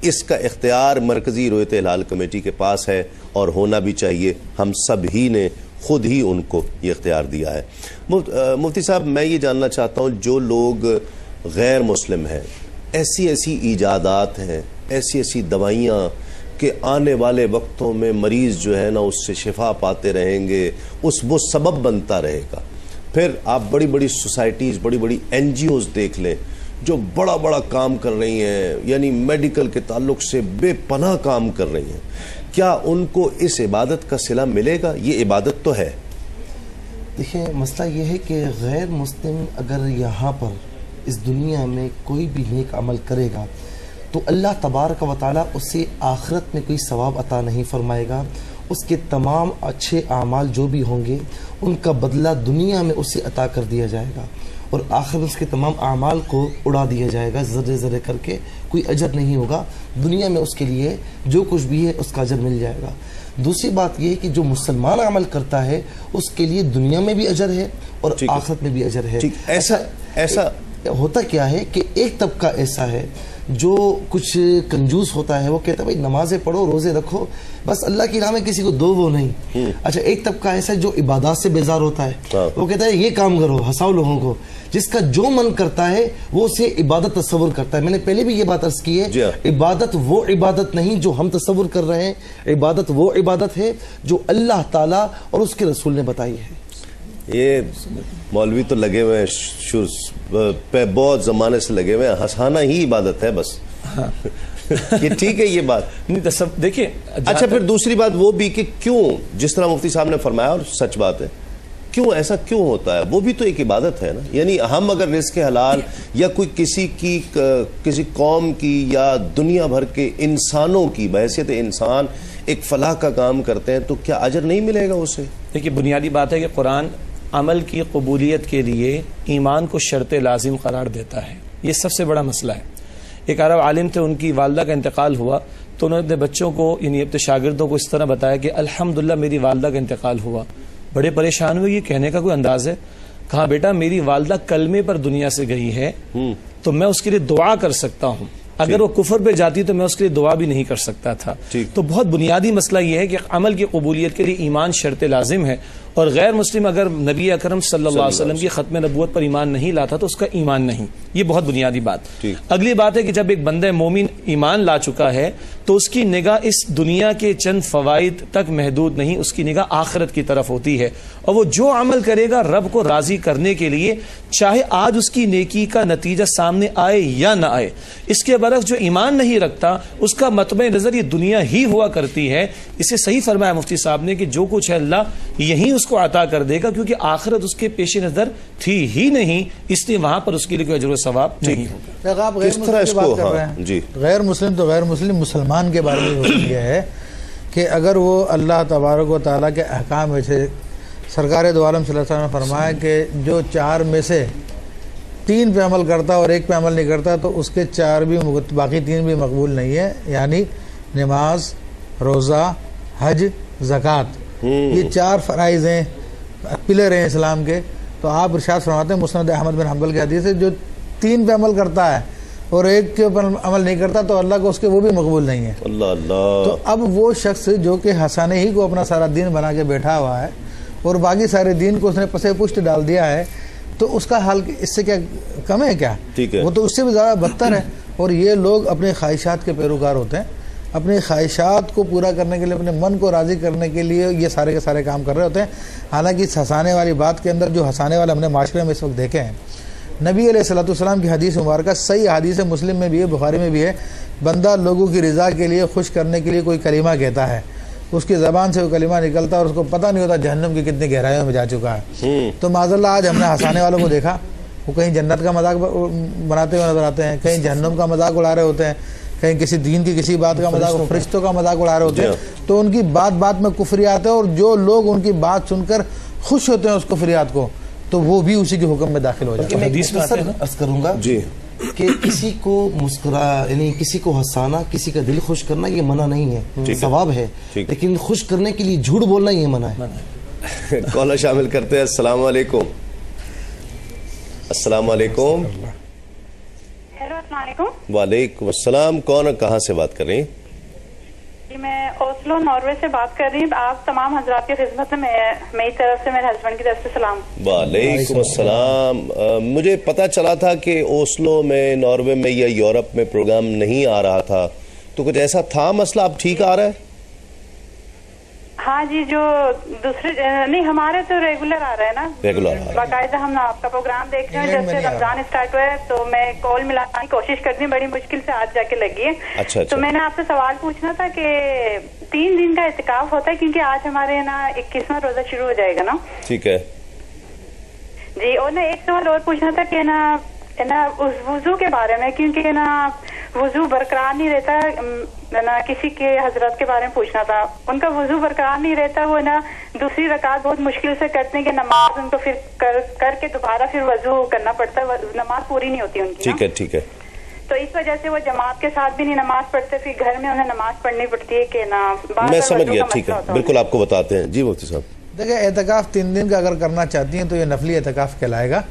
اس کا اختیار مرکزی رویت ہلال کمیٹی کے پاس ہے اور ہونا بھی چاہیے، ہم سب ہی نے خود ہی ان کو یہ اختیار دیا ہے۔ مفتی صاحب، میں یہ جاننا چاہتا ہوں، جو لوگ غیر مسلم ہیں، ایسی ایجادات ہیں، ایسی دوائیاں کہ آنے والے وقتوں میں مریض جو ہے نا اس سے شفا پاتے رہیں گے، وہ سبب بنتا رہے گا۔ پھر آپ بڑی بڑی سوسائٹیز، بڑی بڑی NGOs دیکھ لیں جو بڑا بڑا کام کر رہی ہیں، یعنی میڈیکل کے تعلق سے بے پناہ کام کر رہی ہیں، کیا ان کو اس عبادت کا صلہ ملے گا؟ یہ عبادت تو ہے۔ دیکھیں، مسئلہ یہ ہے کہ غیر مسلم اگر یہاں پر اس دنیا میں کوئی بھی نیک عمل کرے گا تو اللہ تبارک و تعالیٰ اسے آخرت میں کوئی ثواب عطا نہیں فرمائے گا، اس کے تمام اچھے اعمال جو بھی ہوں گے ان کا بدلہ دنیا میں اسے عطا کر دیا جائے گا، اور آخر میں اس کے تمام اعمال کو اڑا دیا جائے گا، ذرے ذرے کر کے، کوئی اجر نہیں ہوگا، دنیا میں اس کے لیے جو کچھ بھی ہے اس کا اجر مل جائے گا۔ دوسری بات یہ ہے کہ جو مسلمان عمل کرتا ہے اس کے لیے دنیا میں بھی اجر ہے اور آخرت میں بھی اجر ہے۔ ایسا ہوتا کیا ہے کہ ایک طبقہ ایسا ہے جو کچھ کنجوس ہوتا ہے، وہ کہتا ہے بھائی نمازیں پڑھو، روزے رکھو، بس اللہ کی راہ میں کسی کو دو وہ نہیں۔ اچھا، ایک طبقہ ایسا ہے جو عبادات سے بیزار ہوتا ہے، وہ کہتا ہے یہ کام کرو، ہنساؤ لوگوں کو، جس کا جو من کرتا ہے وہ اسے عبادت تصور کرتا ہے۔ میں نے پہلے بھی یہ بات عرض کی ہے، عبادت وہ عبادت نہیں جو ہم تصور کر رہے ہیں، عبادت وہ عبادت ہے جو اللہ تعالیٰ اور اس کے رسول نے بتائی ہے۔ یہ مولوی تو لگے ہوئے ہیں، پہ بہت زمانے سے لگے ہوئے ہیں، ہنسانا ہی عبادت ہے بس۔ یہ ٹھیک ہے یہ بات، دیکھیں۔ اچھا، پھر دوسری بات وہ بھی کہ کیوں، جس طرح مفتی صاحب نے فرمایا اور سچ بات ہے، کیوں ایسا کیوں ہوتا ہے؟ وہ بھی تو ایک عبادت ہے نا۔ یعنی ہم اگر رزق حلال یا کوئی کسی قوم کی یا دنیا بھر کے انسانوں کی بحیثیت انسان ایک فلاح کا کام کرتے ہیں تو کیا اجر نہیں ملے گا اسے؟ دیکھیے، بنیادی بات ہے کہ قرآن عمل کی قبولیت کے لیے ایمان کو شرط لازم قرار دیتا ہے، یہ سب سے بڑا مسئلہ ہے۔ ایک عرب عالم تھے، ان کی والدہ کا انتقال ہوا تو انہوں نے اپنے بچوں کو، یعنی اپنے شاگردوں کو اس طرح بتایا کہ الحمدللہ میری والدہ کا انتقال ہوا۔ بڑے پریشان ہوئے، یہ کہنے کا کوئی انداز ہے؟ کہا بیٹا میری والدہ کلمے پر دنیا سے گئی ہے تو میں اس کے لیے دعا کر سکتا ہوں، اگر وہ کفر پہ جاتی تو میں اس کے لیے دعا بھی نہیں کر سکتا تھا۔ تو بہت بنیادی مسئلہ یہ ہے کہ عمل کی قبولیت کے لیے ایمان شرط لازم ہے، اور غیر مسلم اگر نبی اکرم صلی اللہ علیہ وسلم کی ختم نبوت پر ایمان نہیں لاتا تو اس کا ایمان نہیں، یہ بہت بنیادی بات۔ اگلی بات ہے کہ جب ایک بندہ مومن ایمان لا چکا ہے تو اس کی نگاہ اس دنیا کے چند فوائد تک محدود نہیں، اس کی نگاہ آخرت کی طرف ہوتی ہے، اور وہ جو عمل کرے گا رب کو راضی کرنے کے لیے، چاہے آج اس کی نیکی کا نتیجہ سامنے آئے یا نہ آئے۔ اس کے برعکس جو ایمان نہیں رکھتا اس کا مطمع نظر یہ دنیا ہی ہوا کرتی ہے۔ اسے صحیح فرمایا مفتی صاحب نے کہ جو کچھ ہے اللہ یہی اس کو عطا کر دے گا، کیونکہ آخرت اس کے پیش نظر تھی ہی نہیں، اس لیے وہاں پر اس کے لیے کوئی اجر و ثواب نہیں ہوگا۔ آپ غیر مسلم کی بات کر رہے ہیں، غیر مسلم تو غیر مسلم، مسلمان کے بارے میں یہ ہے کہ اگر وہ اللہ تبارک و تعالیٰ کے احکام میں سے، سرکار دو عالم صلی اللہ علیہ وسلم نے فرمایا کہ جو 4 میں سے 3 پہ عمل کرتا اور 1 پہ عمل نہیں کرتا تو اس کے 4 بھی، باقی 3 بھی مقبول نہیں ہے، یعنی نماز، روزہ، حج، زکوٰۃ، یہ 4 فرائض ہیں، پلر ہیں اسلام کے۔ تو آپ ارشاد فرماتے ہیں مسند احمد بن حنبل کی حدیث ہے، جو 3 پہ عمل کرتا ہے اور 1 کے اوپر عمل نہیں کرتا تو اللہ کو اس کے وہ بھی مقبول نہیں ہے۔ اللہ اللہ۔ تو اب وہ شخص جو کہ ہنسانے ہی کو اپنا سارا دین بنا کے بیٹھا ہوا ہے اور باقی سارے دین کو اس نے پسے پشت ڈال دیا ہے، تو اس کا حال اس سے کیا کم ہے کیا؟ ٹھیک ہے، وہ تو اس سے بھی زیادہ بدتر ہے. اور یہ لوگ اپنے خواہشات کے پیروکار ہوتے ہیں، اپنی خواہشات کو پورا کرنے کے لیے، اپنے من کو راضی کرنے کے لیے یہ سارے کے سارے کام کر رہے ہوتے ہیں. حالانکہ اس ہنسانے والی بات کے اندر جو ہنسانے والے ہم نے معاشرے میں اس وقت دیکھے ہیں، نبی علیہ الصلوۃ والسلام کی حدیث مبارکہ صحیح حدیث مسلم میں بھی ہے، بخاری میں بھی ہے، بندہ لوگوں کی رضا کے لیے خوش کرنے کے لیے کوئی کلمہ کہتا ہے، اس کی زبان سے وہ کلمہ نکلتا ہے اور اس کو پتہ نہیں ہوتا جہنم کی کتنی گہرائیوں میں جا چکا ہے. تو معاذ اللہ آج ہم نے ہنسانے والوں کو دیکھا، وہ کہیں جنت کا مذاق بناتے ہوئے نظر آتے ہیں، کہیں جہنم کا مذاق اڑا رہے ہوتے ہیں، کہیں کسی دین کی کسی بات کا مذاق، فرشتوں کا مذاق اڑا رہے ہوتے ہیں. تو ان کی بات بات میں کفریات ہے، اور جو لوگ ان کی بات سن کر خوش ہوتے ہیں اس کفریات کو، تو وہ بھی اسی کے حکم میں داخل ہو جاتے ہیں. میں عرض کروں گا جی کہ کسی کو یعنی کسی کو ہنسانا، کسی کا دل خوش کرنا یہ منع نہیں ہے، ثواب ہے، لیکن خوش کرنے کے لیے جھوٹ بولنا یہ منع ہے. کالر شامل کرتے ہیں. السلام علیکم. السلام علیکم. ہیلو، السلام علیکم. وعلیکم السلام. کون کہاں سے بات کر رہی ہیں؟ جی میں اوسلو ناروے سے بات کر رہی ہوں. آپ تمام حضرات کی خدمت میں میری طرف سے، میرے ہسبینڈ کی طرف سے سلام. وعلیکم السلام. مجھے پتا چلا تھا کہ اوسلو میں، ناروے میں یا یورپ میں پروگرام نہیں آ رہا تھا، تو کچھ ایسا تھا مسئلہ؟ اب ٹھیک آ رہا ہے؟ ہاں جی، جو دوسرے نہیں، ہمارے تو ریگولر آ رہا ہے نا، ریگولر باقاعدہ ہم آپ کا پروگرام دیکھ رہے ہیں. جب سے رمضان اسٹارٹ ہوا ہے تو میں کال ملانے کی کوشش کرتی ہوں، بڑی مشکل سے آج جا کے لگی ہے. اچھا. تو میں نے آپ سے سوال پوچھنا تھا کہ 3 دن کا اعتکاف ہوتا ہے، کیونکہ آج ہمارے نا 21واں روزہ شروع ہو جائے گا نا. ٹھیک ہے جی. اور نا ایک سوال اور پوچھنا تھا کہ نا اس وضو کے بارے میں، کیونکہ نا وضو برقرار نہیں رہتا نا، کسی کے حضرت کے بارے میں پوچھنا تھا. ان کا وضو برقرار نہیں رہتا، وہ نا دوسری رکعت بہت مشکل سے کرتے ہیں کہ نماز ان کو پھر کر کے دوبارہ پھر وضو کرنا پڑتا ہے، نماز پوری نہیں ہوتی ان کی. ٹھیک ہے. ٹھیک ہے. تو اس وجہ سے وہ جماعت کے ساتھ بھی نہیں نماز پڑھتے، پھر گھر میں انہیں نماز پڑھنی پڑتی ہے کہ نا. میں سمجھ گیا. ٹھیک ہے، بالکل آپ کو بتاتے ہیں. جی مفتی صاحب. دیکھیں، اعتکاف 3 دن کا اگر کرنا چاہتی ہیں تو یہ نفلی اعتکاف کہلائے گا،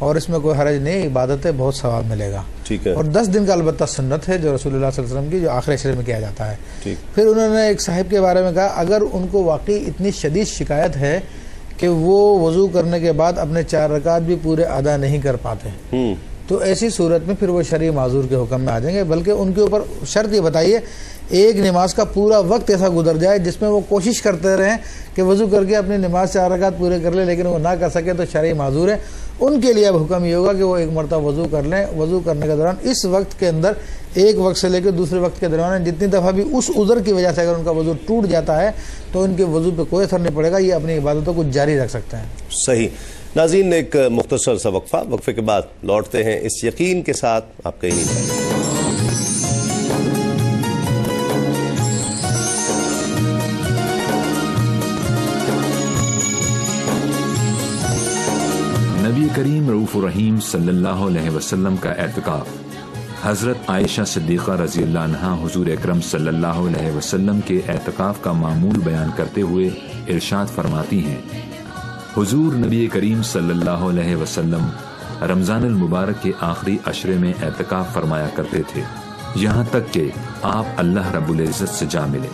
اور اس میں کوئی حرج نہیں، عبادت ہے، بہت ثواب ملے گا. ٹھیک ہے. اور 10 دن کا البتہ سنت ہے جو رسول اللہ صلی اللہ علیہ وسلم کی، جو آخر عشرے میں کیا جاتا ہے. پھر انہوں نے ایک صاحب کے بارے میں کہا، اگر ان کو واقعی اتنی شدید شکایت ہے کہ وہ وضو کرنے کے بعد اپنے 4 رکعت بھی پورے ادا نہیں کر پاتے، تو ایسی صورت میں پھر وہ شرعی معذور کے حکم میں آ جائیں گے. بلکہ ان کے اوپر شرط یہ بتائیے، ایک نماز کا پورا وقت ایسا گزر جائے جس میں وہ کوشش کرتے رہیں کہ وضو کر کے اپنی نماز 4 رکعت پورے کر لیں، لیکن وہ نہ کر سکے تو شرعی معذور ہے. ان کے لیے اب حکم یہ ہوگا کہ وہ ایک مرتبہ وضو کر لیں. وضو کرنے کے دوران اس وقت کے اندر، ایک وقت سے لے کے دوسرے وقت کے دوران جتنی دفعہ بھی اس عذر کی وجہ سے اگر ان کا وضو ٹوٹ جاتا ہے تو ان کے وضو پہ کوئی اثر نہیں پڑے گا، یہ اپنی عبادتوں کو جاری رکھ سکتے ہیں. صحیح. ناظرین، ایک مختصر سا وقفے کے بعد لوٹتے ہیں اس یقین کے ساتھ آپ کہیں نہیں جائیں. نبی کریم رؤوف الرحیم صلی اللہ علیہ وسلم کا اعتکاف. حضرت عائشہ صدیقہ رضی اللہ عنہا حضور اکرم صلی اللہ علیہ وسلم کے اعتکاف کا معمول بیان کرتے ہوئے ارشاد فرماتی ہیں، حضور نبی کریم صلی اللہ علیہ وسلم رمضان المبارک کے آخری عشرے میں اعتکاف فرمایا کرتے تھے، یہاں تک کہ آپ اللہ رب العزت سے جا ملے.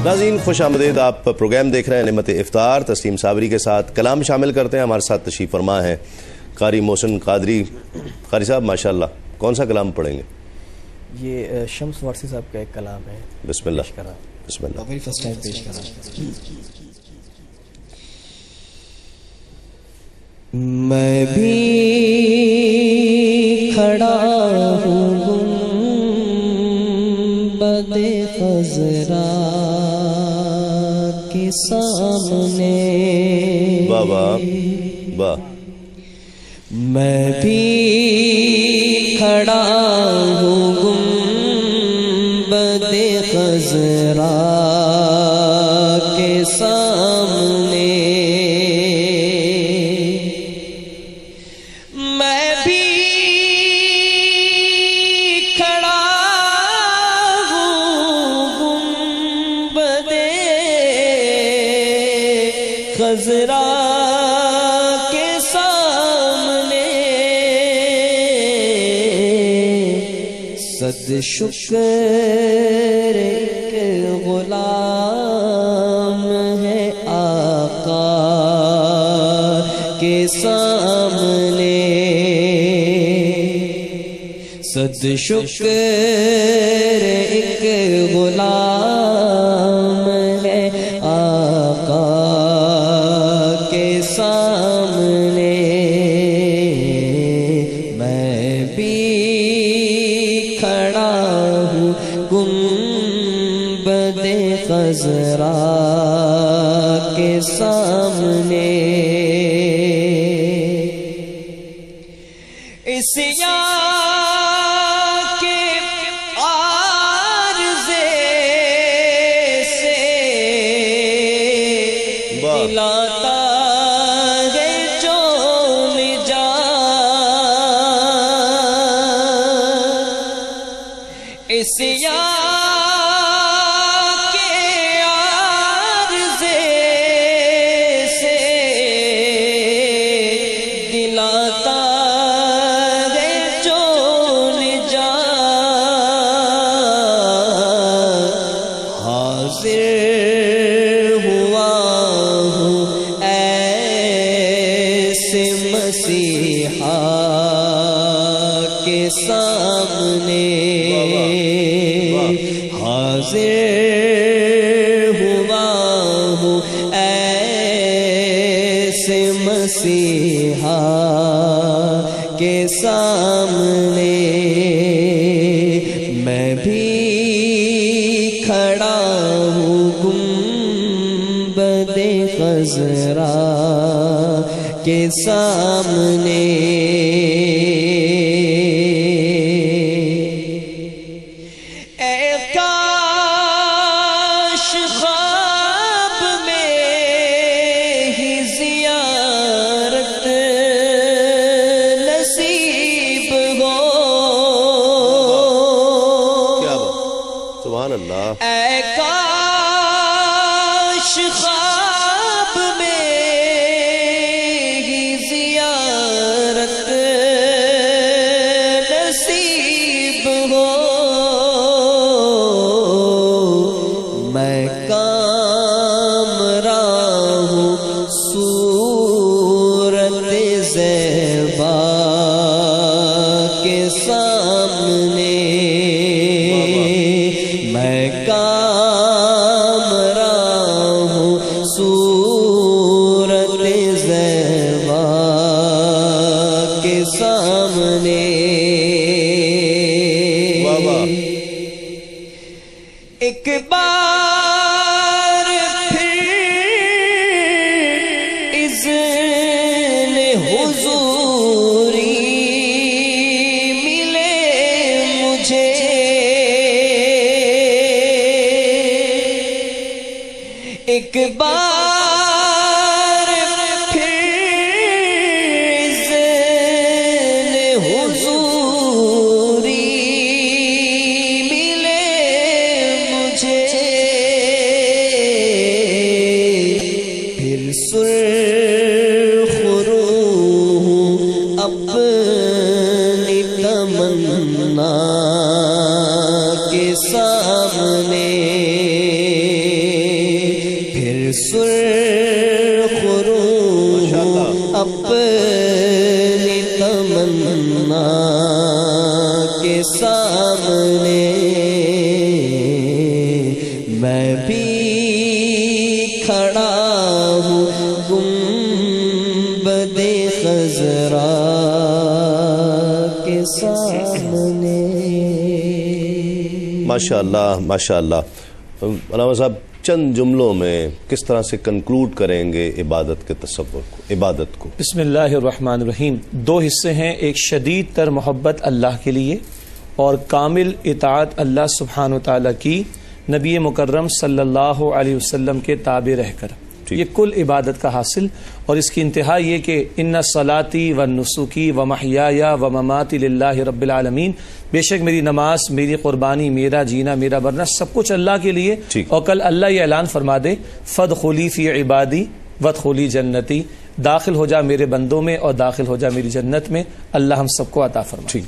ناظرین خوش آمدید. آپ پروگرام دیکھ رہے ہیں نعمت افطار. تسلیم صابری کے ساتھ کلام شامل کرتے ہیں. ہمارے ساتھ تشریف فرما ہے قاری محسن قادری. قاری صاحب ماشاءاللہ، کون سا کلام پڑھیں گے؟ یہ شمس وارسی صاحب کا ایک کلام ہے. بسم اللہ. بسم اللہ. میری فرسٹ ٹائم پیش کر رہا ہوں. میں بھی کھڑا ہوں گنبد خضرا کے سامنے، واہ. میں بھی کھڑا ہوں گنبد خضرا کے سامنے، میں بھی کھڑا ہوں گنبد خضرا کے سامنے، صد شکر ایک غلام صد شکر ایک غلام ہے آقا کے سامنے، میں بھی کھڑا ہوں گنبد خضرا کے سامنے، اس کے عارضے سے دلاتا ہے جو نجات، اس سامنے حاضر ہوا ہوں ایسے مسیحا کے سامنے، میں بھی کھڑا ہوں گنبد خضرا کے سامنے، اے کاش خواب میں ہی زیارت نصیب ہو، میں کامراں ہوں صورت زیبا کے سامنے، میں کامراں ہوں صورت زیبا کے سامنے، ایک بار پھر اذن حضوری ملے مجھے، ایک بار پھر اذن حضوری ملے مجھے، پھر سرخ روح اپنی تمنا کے سامنے، سرخ روح اپنی تمنا کے سامنے، میں بھی کھڑا ہوں گنبد خضرا کے سامنے۔ ماشاءاللہ ماشاءاللہ۔ علامہ صاحب چند جملوں میں کس طرح سے کنکلوڈ کریں گے عبادت کے تصور کو، عبادت کو؟ بسم اللہ الرحمن الرحیم۔ دو حصے ہیں، ایک شدید تر محبت اللہ کے لیے اور کامل اطاعت اللہ سبحانہ و تعالیٰ کی نبی مکرم صلی اللہ علیہ وسلم کے تابع رہ کر، یہ کل عبادت کا حاصل، اور اس کی انتہا یہ کہ ان صلاتی و نسکی و محیایا و مماتی للہ رب العالمین، بے شک میری نماز، میری قربانی، میرا جینا، میرا مرنا سب کچھ اللہ کے لیے، اور کل اللہ یہ اعلان فرما دے فادخلی فی عبادی وادخلی جنتی، داخل ہو جا میرے بندوں میں اور داخل ہو جا میری جنت میں، اللہ ہم سب کو عطا فرمائے۔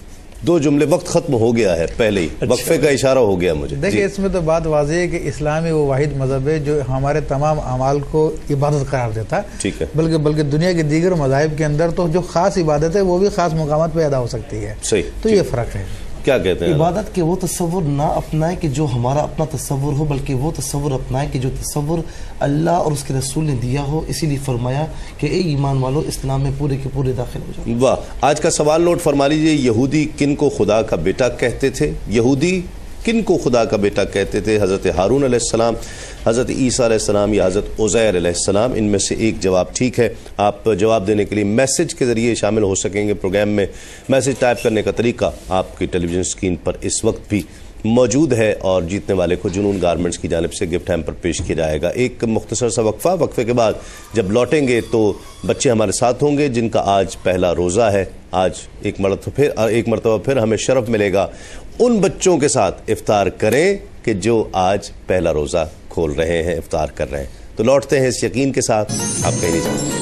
دو جملے، وقت ختم ہو گیا ہے، پہلے ہی وقفے کا اشارہ ہو گیا مجھے۔ دیکھیں اس میں تو بات واضح ہے کہ اسلامی وہ واحد مذہب ہے جو ہمارے تمام اعمال کو عبادت قرار دیتا ہے، بلکہ دنیا کے دیگر مذاہب کے اندر تو جو خاص عبادت ہے وہ بھی خاص مقامات پہ ادا ہو سکتی ہے، تو یہ فرق ہے۔ کیا کہتے ہیں؟ عبادت کے وہ تصور نہ اپنائے کہ جو ہمارا اپنا تصور ہو، بلکہ وہ تصور اپنائے کہ جو تصور اللہ اور اس کے رسول نے دیا ہو. اسی لیے فرمایا کہ اے ایمان والو اسلام میں پورے کے پورے داخل ہو جاؤ. واہ. آج کا سوال نوٹ فرما لیجئے. یہودی کن کو خدا کا بیٹا کہتے تھے؟ یہودی کن کو خدا کا بیٹا کہتے تھے؟ حضرت ہارون علیہ السلام، حضرت عیسیٰ علیہ السلام یا حضرت عزیر علیہ السلام؟ ان میں سے ایک جواب ٹھیک ہے. آپ جواب دینے کے لیے میسج کے ذریعے شامل ہو سکیں گے پروگرام میں. میسج ٹائپ کرنے کا طریقہ آپ کی ٹیلی ویژن اسکرین پر اس وقت بھی موجود ہے، اور جیتنے والے کو جنون گارمنٹس کی جانب سے گفٹ ہیمپر پیش کیا جائے گا. ایک مختصر سا وقفے کے بعد جب لوٹیں گے تو بچے ہمارے ساتھ ہوں گے جن کا آج پہلا روزہ ہے. آج ایک مرتبہ پھر ہمیں شرف ملے گا ان بچوں کے ساتھ افطار کریں کہ جو آج پہلا روزہ کھول رہے ہیں، افطار کر رہے ہیں. تو لوٹتے ہیں اس یقین کے ساتھ، آپ کہیں نہیں جائیں.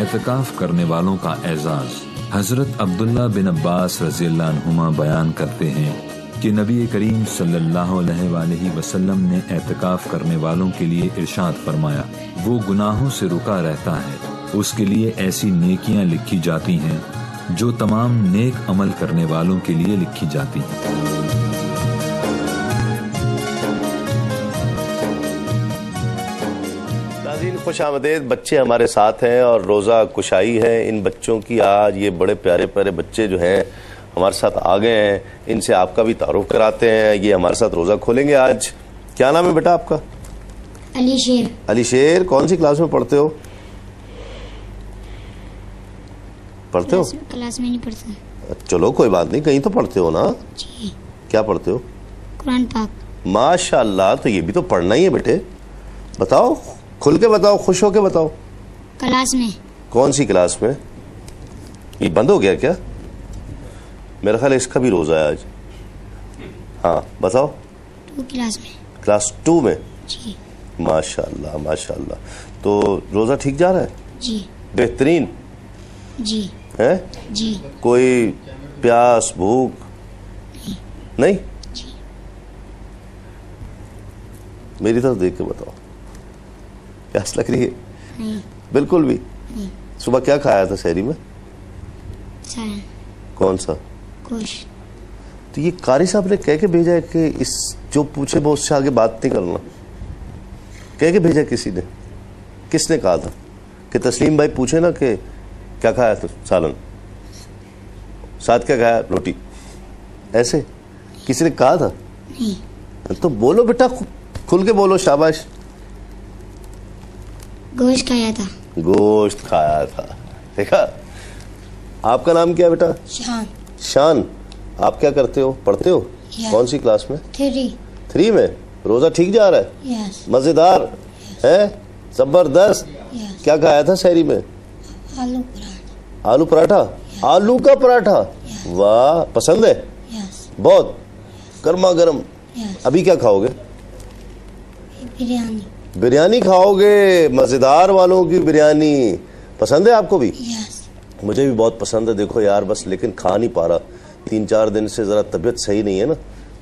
اعتکاف کرنے والوں کا اعزاز. حضرت عبداللہ بن عباس رضی اللہ عنہما بیان کرتے ہیں کہ نبی کریم صلی اللہ علیہ وآلہ وسلم نے اعتکاف کرنے والوں کے لیے ارشاد فرمایا، وہ گناہوں سے رکا رہتا ہے، اس کے لیے ایسی نیکیاں لکھی جاتی ہیں جو تمام نیک عمل کرنے والوں کے لیے لکھی جاتی ہیں. خوش آمدید. بچے ہمارے ساتھ ہیں اور روزہ کشائی ہے ان بچوں کی. آج یہ بڑے پیارے پیارے بچے جو ہیں ہمارے ساتھ آ گئے ہیں. ان سے آپ کا بھی تعارف کراتے ہیں. یہ ہمارے ساتھ روزہ کھولیں گے آج. کیا نام ہے بیٹا آپ کا؟ علی شیر. علی شیر. کون سی کلاس میں پڑھتے ہو؟ کلاس میں نہیں پڑھتا. چلو کوئی بات نہیں، کہیں تو پڑھتے ہو نا. جی. کیا پڑھتے ہو؟ قرآن پاک. ماشاء اللہ. تو یہ بھی تو پڑھنا ہی ہے بیٹے. بتاؤ، کھل کے بتاؤ، خوش ہو کے بتاؤ. کلاس میں. کون سی کلاس میں؟ یہ بند ہو گیا کیا؟ میرا خیال ہے اس کا بھی روزہ ہے آج. ہاں بتاؤ. 2 کلاس میں. کلاس 2 میں. جی. ماشاء اللہ ماشاء اللہ. تو روزہ ٹھیک جا رہا ہے؟ جی. بہترین جی. ہے؟ جی. کوئی پیاس بھوک نہیں؟ جی. میری طرف دیکھ کے بتاؤ، پیاس لگ رہی ہے؟ نہیں. بالکل بھی؟ نہیں. صبح کیا کھایا تھا سحری میں؟ سالن. کون سا؟ گوشت. تو یہ قاری صاحب نے کہہ کے بھیجا ہے کہ اس جو پوچھے وہ اس سے آگے بات نہیں کرنا. کہہ کے بھیجا کسی نے؟ کس نے کہا تھا کہ تسلیم بھائی پوچھے نا کہ کیا کھایا تھا؟ سالن. ساتھ کیا کھایا؟ روٹی. ایسے کسی نے کہا تھا؟ نہیں. تو بولو بیٹا، کھل کے بولو. شاباش. گوشت کھایا تھا. گوشت کھایا تھا. دیکھا. آپ کا نام کیا بیٹا؟ شان. شان. آپ کیا کرتے ہو؟ پڑھتے ہو؟ کون سی کلاس میں؟ 3 میں. روزہ ٹھیک جا رہا ہے؟ یس. مزیدار ہے؟ زبردست. یس. کیا کھایا تھا سحری میں؟ آلو پراٹھا. آلو پراٹھا. آلو کا پراٹھا. واہ، پسند ہے یس. بہت؟ گرما گرم. یس. ابھی کیا کھاؤ گے؟ بریانی. بریانی کھاؤ گے؟ مزیدار والوں کی بریانی پسند ہے آپ کو بھی؟ یس. مجھے بھی بہت پسند ہے. دیکھو یار بس لیکن کھا نہیں پا رہا. 3-4 دن سے ذرا طبیعت صحیح نہیں ہے نا،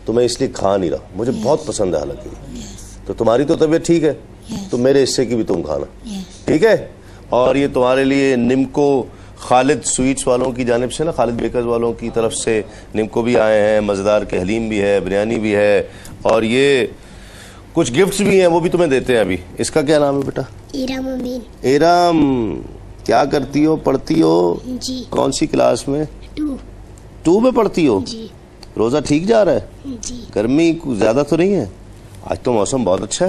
تو میں اس لیے کھا نہیں رہا. مجھے بہت پسند ہے حالانکہ. تو تمہاری تو طبیعت ٹھیک ہے تو میرے حصے کی بھی تم کھانا، ٹھیک ہے. اور یہ تمہارے لیے نمکو خالد سویٹس والوں کی جانب سے نا، خالد بیکرز والوں کی طرف سے نمکو بھی آئے ہیں، مزیدار کے حلیم بھی ہے، بریانی بھی ہے، اور یہ کچھ گفٹس بھی ہیں وہ بھی تمہیں دیتے ہیں ابھی. اس کا کیا نام ہے بیٹا؟ ایرام امین. ایرام. کیا کرتی ہو؟ پڑھتی ہو؟ جی. کون سی کلاس میں؟ 2 میں پڑھتی ہو؟ جی. روزہ ٹھیک جا رہا ہے؟ جی. گرمی زیادہ تو نہیں ہے؟ آج تو موسم بہت اچھا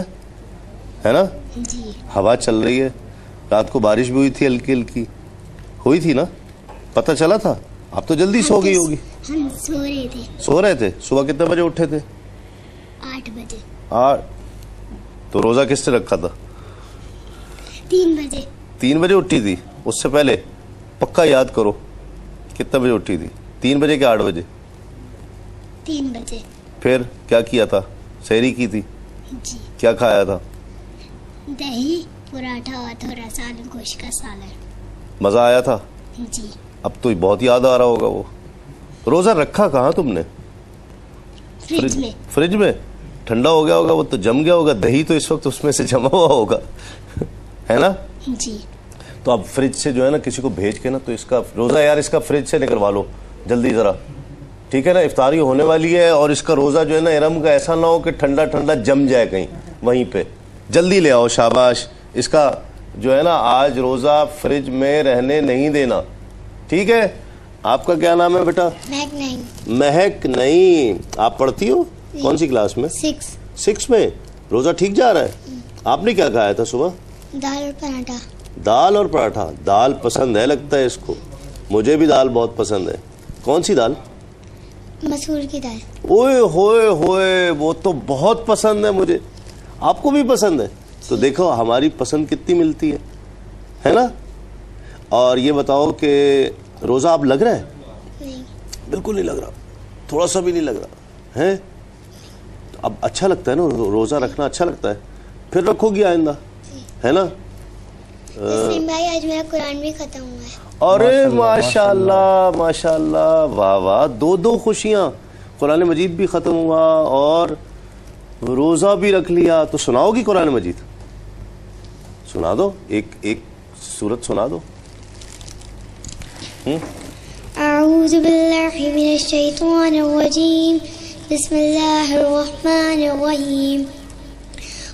ہے نا؟ جی. ہوا چل رہی ہے. رات کو بارش بھی ہوئی تھی، ہلکی ہلکی ہوئی تھی نا؟ پتہ چلا تھا؟ اب تو جلدی سو گئی ہوگی. ہم سو رہے تھے. سو رہے تھے؟ صبح کتنے بجے اٹھے تھے؟ 8 بجے. 8. تو روزہ کس نے رکھا تھا؟ 3 بجے. 3 بجے اٹھی تھی؟ اس سے پہلے پکا یاد کرو کتنے بجے اٹھی تھی؟ 3 بجے کہ 8 بجے؟ 3 بجے. پھر کیا کیا تھا؟ سحری کی تھی؟ جی. کیا کھایا تھا؟ دہی پراٹھا اور تھوڑا سالن، گوشت کا سالن. مزہ آیا تھا؟ جی. اب تو بہت یاد آ رہا ہوگا. وہ روزہ رکھا کہاں تم نے؟ فریج میں. فریج میں؟ ٹھنڈا ہو گیا ہوگا، وہ تو جم گیا ہوگا، دہی تو اس وقت اس میں سے جما ہوا ہوگا ہے نا؟ جی تو اب فریج سے جو ہے نا کسی کو بھیج کے نا تو اس کا روزہ یار اس کا فریج سے نکلوا لو جلدی ذرا، ٹھیک ہے نا؟ افطاری ہونے والی ہے اور اس کا روزہ جو ہے نا ارم کا ایسا نہ ہو کہ ٹھنڈا ٹھنڈا جم جائے کہیں وہیں پہ، جلدی لے آؤ، شاباش. اس کا جو ہے نا آج روزہ فریج میں رہنے نہیں دینا، ٹھیک ہے؟ آپ کا کیا نام ہے بیٹا؟ مہک نہیں. مہک نہیں. آپ پڑھتی ہو کون سی کلاس میں؟ 6 میں. روزہ ٹھیک جا رہا ہے؟ آپ نے کیا کھایا تھا صبح؟ دال اور پراٹھا. دال اور پراٹھا. دال پسند ہے لگتا ہے اس کو. مجھے بھی دال بہت پسند ہے. کون سی دال؟ مسور کی دال. اوئے ہوئے ہوئے، وہ تو بہت پسند ہے مجھے. آپ کو بھی پسند ہے؟ تو دیکھو ہماری پسند کتنی ملتی ہے نا؟ اور یہ بتاؤ کہ روزہ اب لگ رہا ہے؟ نہیں. بالکل نہیں لگ رہا، تھوڑا سا بھی نہیں لگ رہا ہے. اب اچھا لگتا ہے نا روزہ رکھنا، اچھا لگتا ہے. پھر رکھو گی آئندہ ہے نا؟ تسلیم بھائی آج میرا قرآن بھی ختم ہوا ہے. ارے ماشاءاللہ ماشاءاللہ، واہ واہ، 2 خوشیاں، قرآن مجید بھی ختم ہوا اور روزہ بھی رکھ لیا. تو سناؤ گی قرآن مجید؟ سنا دو، ایک سورت سنا دو. اعوذ باللہ من الشیطان الرجیم، بسم اللہ الرحمن الرحیم.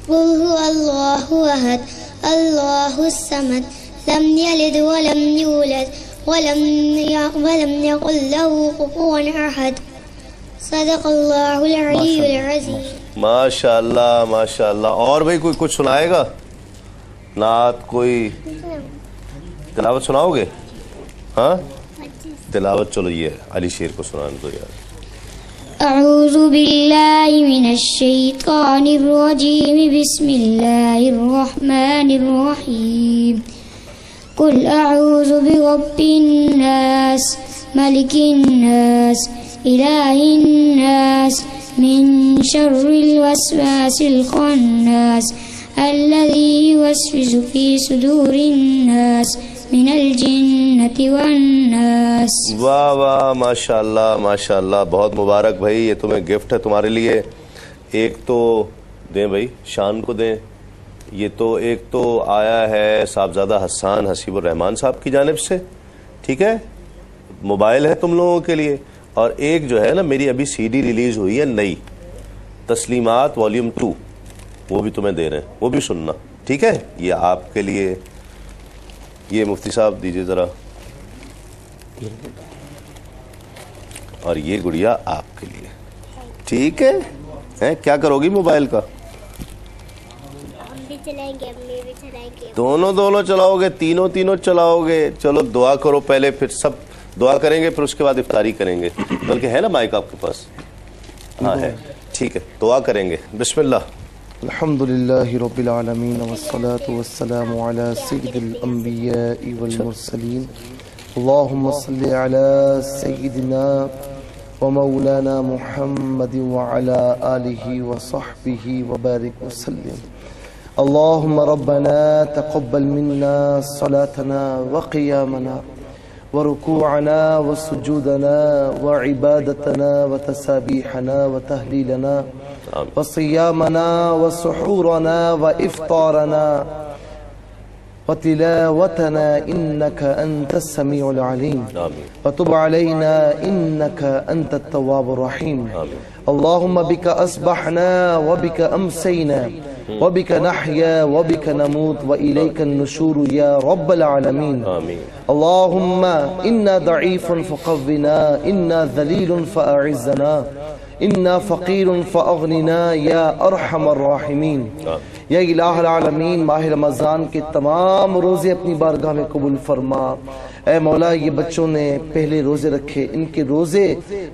قل هو اللہ احد اللہ الصمد لم یلد ولم یولد ولم یکن له کفوا احد. صدق اللہ العلی العظیم. ماشاءاللہ ماشاءاللہ. اور بھائی کوئی کچھ سنائے گا؟ نعت کوئی تلاوت سناؤ گے؟ ہاں تلاوت. چلو یہ علی شیر کو سنانے دو یار. اعوذ باللہ من الشیطان الرجیم، بسم اللہ الرحمن الرحیم. قل اعوذ برب الناس ملک الناس الہ الناس من شر الوسواس الخناس الذي يوسوس في صدور الناس من الجنة والناس. واہ واہ، ماشاءاللہ ماشاءاللہ، بہت مبارک بھائی. یہ تمہیں گفٹ ہے تمہارے لیے. ایک تو دیں بھائی، شان کو دیں. یہ تو ایک تو آیا ہے صاحبزادہ حسان حسیب الرحمان صاحب کی جانب سے، ٹھیک ہے؟ موبائل ہے تم لوگوں کے لیے. اور ایک جو ہے نا میری ابھی سی ڈی ریلیز ہوئی ہے نئی، تسلیمات والیوم 2، وہ بھی تمہیں دے رہے ہیں، وہ بھی سننا، ٹھیک ہے؟ یہ آپ کے لیے. یہ مفتی صاحب دیجئے ذرا. اور یہ گڑیا آپ کے لیے، ٹھیک ہے؟ کیا کرو گی موبائل کا؟ دونوں چلاؤ گے؟ تینوں چلاؤ گے؟ چلو دعا کرو پہلے، پھر سب دعا کریں گے، پھر اس کے بعد افطاری کریں گے. بلکہ ہے نا مائک آپ کے پاس؟ ہاں ہے، ٹھیک ہے. دعا کریں گے. بسم اللہ. الحمدللہ رب العالمین والصلاة والسلام علی سید الانبیاء والمرسلین. اللہم صلی علی سیدنا ومولانا محمد وعلی آلہ وصحبہ وبارک وسلم. اللہم ربنا تقبل منا صلاتنا وقیامنا وركوعنا وسجودنا وعبادتنا وتسابيحنا وتهليلنا وصيامنا وسحورنا وإفطارنا وتلاوتنا إنك أنت السميع العليم. وتب علينا إنك أنت التواب الرحيم. اللهم بك أصبحنا وبك أمسينا وبك نحيا وبك نموت وإليك النشور يا رب العالمين. اللهم إنا ضعيف فقونا، إنا ذليل فأعزنا، إنا فقير فأغننا يا أرحم الراحمين. یا الہ العالمین، ماہ رمضان کے تمام روزے اپنی بارگاہ میں قبول فرما. اے مولا یہ بچوں نے پہلے روزے رکھے، ان کے روزے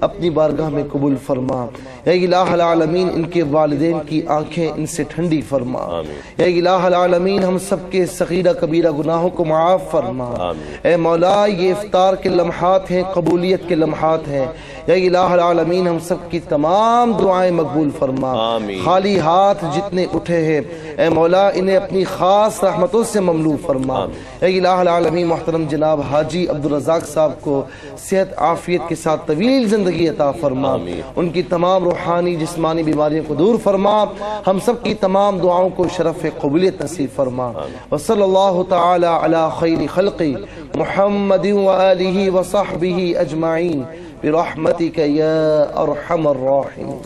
اپنی بارگاہ میں قبول فرما. یا الہ العالمین ان کے والدین کی آنکھیں ان سے ٹھنڈی فرما. یا الہ العالمین ہم سب کے صغیرہ کبیرہ گناہوں کو معاف فرما. اے مولا یہ افطار کے لمحات ہیں، قبولیت کے لمحات ہیں. یا الہ العالمین ہم سب کی تمام دعائیں مقبول فرما. خالی ہاتھ جتنے اٹھے ہیں اے مولا انہیں اپنی خاص رحمتوں سے مملو فرما. اے الہ العالمین محترم جناب حاجی عبدالرزاق صاحب کو صحت عافیت کے ساتھ طویل زندگی عطا فرما. ان کی تمام روحانی جسمانی بیماریوں کو دور فرما. ہم سب کی تمام دعاؤں کو شرف قبولیت نصیب فرما. وصلی اللہ تعالی علی خیر خلقی محمد وآلہ وصحبہ اجمعین برحمتک یا ارحم الراحمین.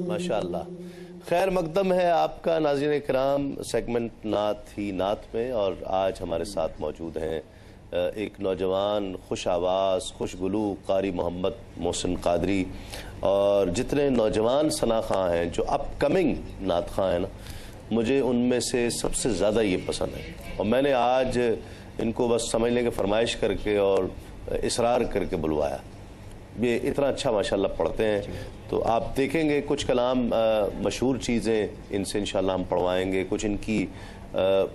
ماشاءاللہ. خیر مقدم ہے آپ کا ناظرین کرام سیگمنٹ نعت ہی نعت میں، اور آج ہمارے ساتھ موجود ہیں ایک نوجوان خوش آواز خوش گلو قاری محمد محسن قادری، اور جتنے نوجوان ثنا خواں ہیں جو اپ کمنگ نعت خواں ہیں نا، مجھے ان میں سے سب سے زیادہ یہ پسند ہے. اور میں نے آج ان کو بس سمجھ لیں کہ فرمائش کر کے اور اصرار کر کے بلوایا. یہ اتنا اچھا ماشاءاللہ پڑھتے ہیں، تو آپ دیکھیں گے کچھ کلام مشہور چیزیں ان سے انشاءاللہ ہم پڑھوائیں گے، کچھ ان کی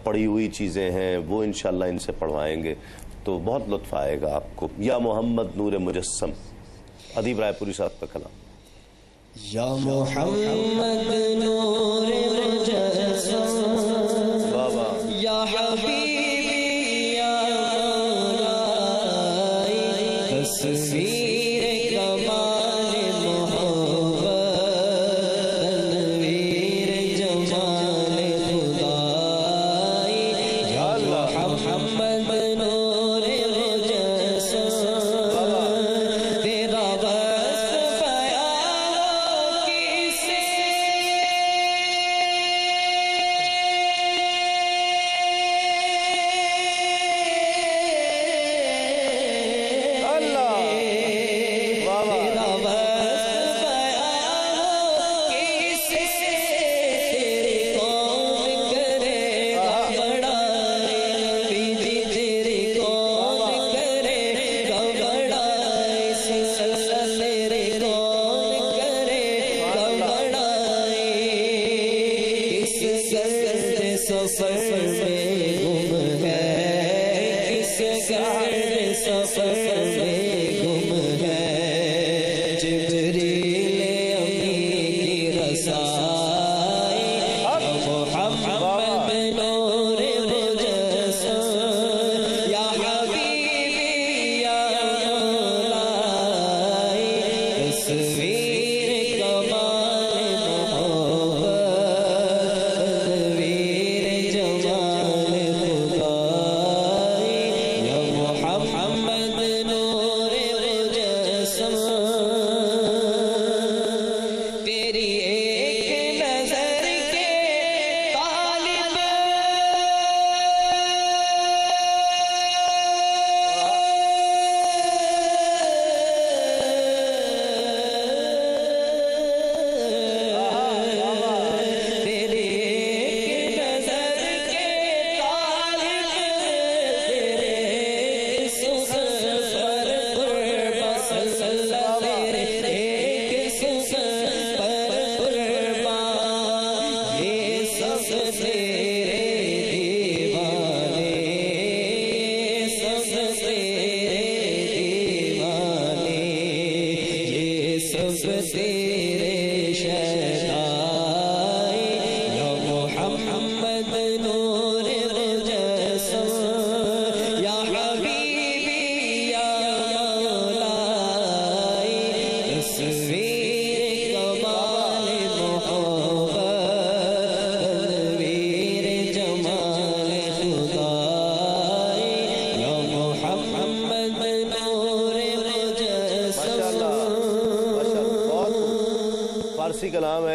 پڑھی ہوئی چیزیں ہیں وہ انشاءاللہ ان سے پڑھوائیں گے، تو بہت لطف آئے گا آپ کو. یا محمد نور مجسم، ادیب رائے پوری صاحب کا کلام. یا محمد نور مجسم بابا یا حبیبی یا مولائی، تصویر کمال محبت تنویر جمال خدائی. یا محمد نور مجسم تیرا وصف بیان کیسے، محمد نور مجسم یا حبیبی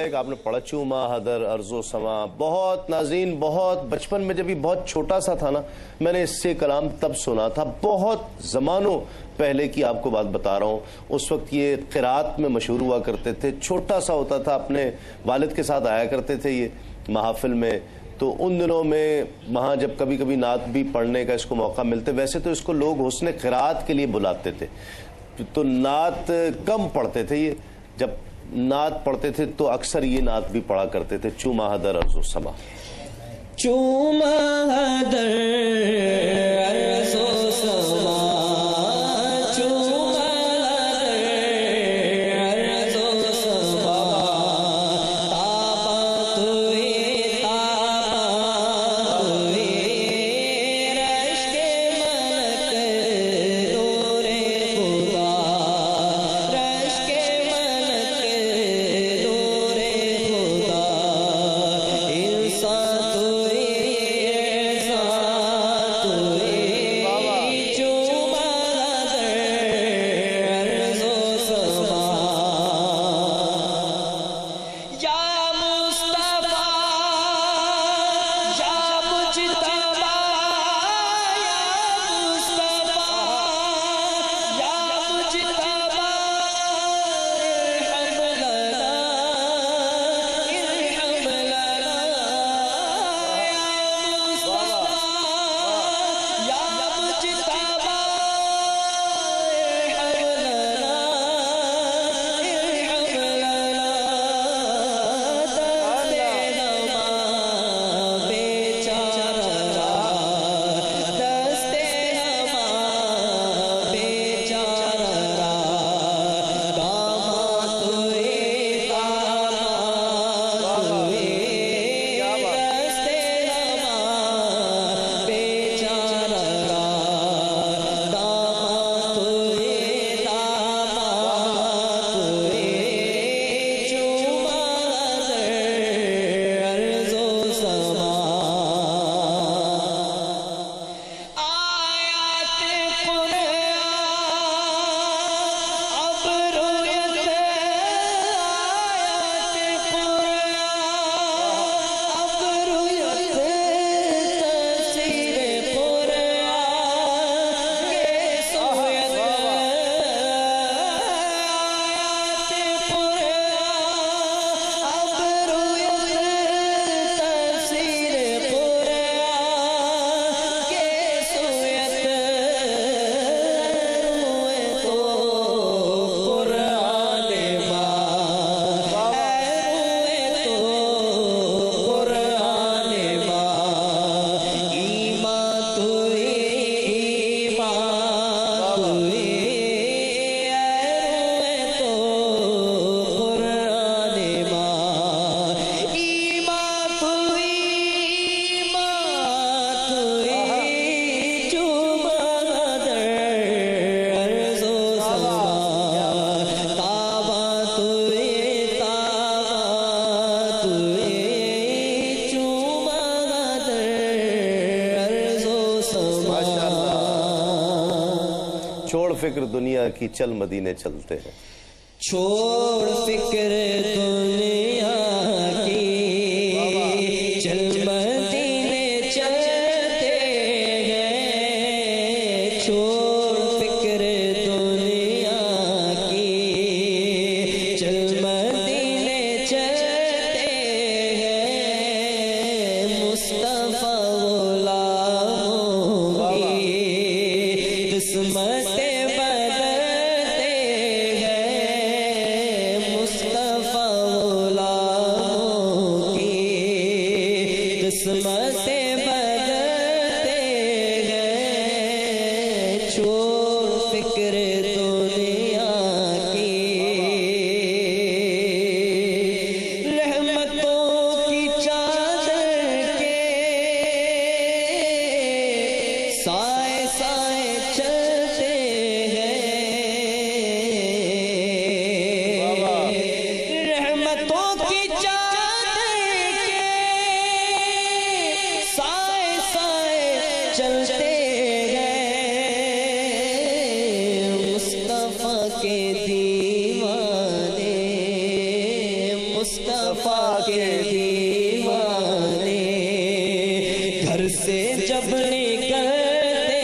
ایک آپ نے پڑھا چوما حدر ارض و سما، بہت ناظرین، بہت بچپن میں جب یہ بہت چھوٹا سا تھا نا، میں نے اس سے کلام تب سنا تھا، بہت زمانوں پہلے کی آپ کو بات بتا رہا ہوں. اس وقت یہ قرات میں مشہور ہوا کرتے تھے، چھوٹا سا ہوتا تھا، اپنے والد کے ساتھ آیا کرتے تھے یہ محافل میں. تو ان دنوں میں وہاں جب کبھی کبھی نعت بھی پڑھنے کا اس کو موقع ملتے، ویسے تو اس کو لوگ حسن قرات کے لیے بلاتے تھے، تو نعت کم پڑھتے تھے. یہ جب نعت پڑھتے تھے تو اکثر یہ نعت بھی پڑھا کرتے تھے، چوما حدر ارض و سما. چوما حدر ارض و سما، چوما حدر ارض و سما، تابا توئے تابا توئے، رشک ملک نور خدا، رشک ملک نور خدا، انسان چھوڑ فکر دنیا کی چل مدینے چلتے ہیں. چھوڑ فکر دنیا کی چل مدینے چلتے ہیں. چھوڑ فکر دنیا کی چل مدینے چلتے ہیں. مصطفیٰ غلاموں کی قسمت سے جب نکلتے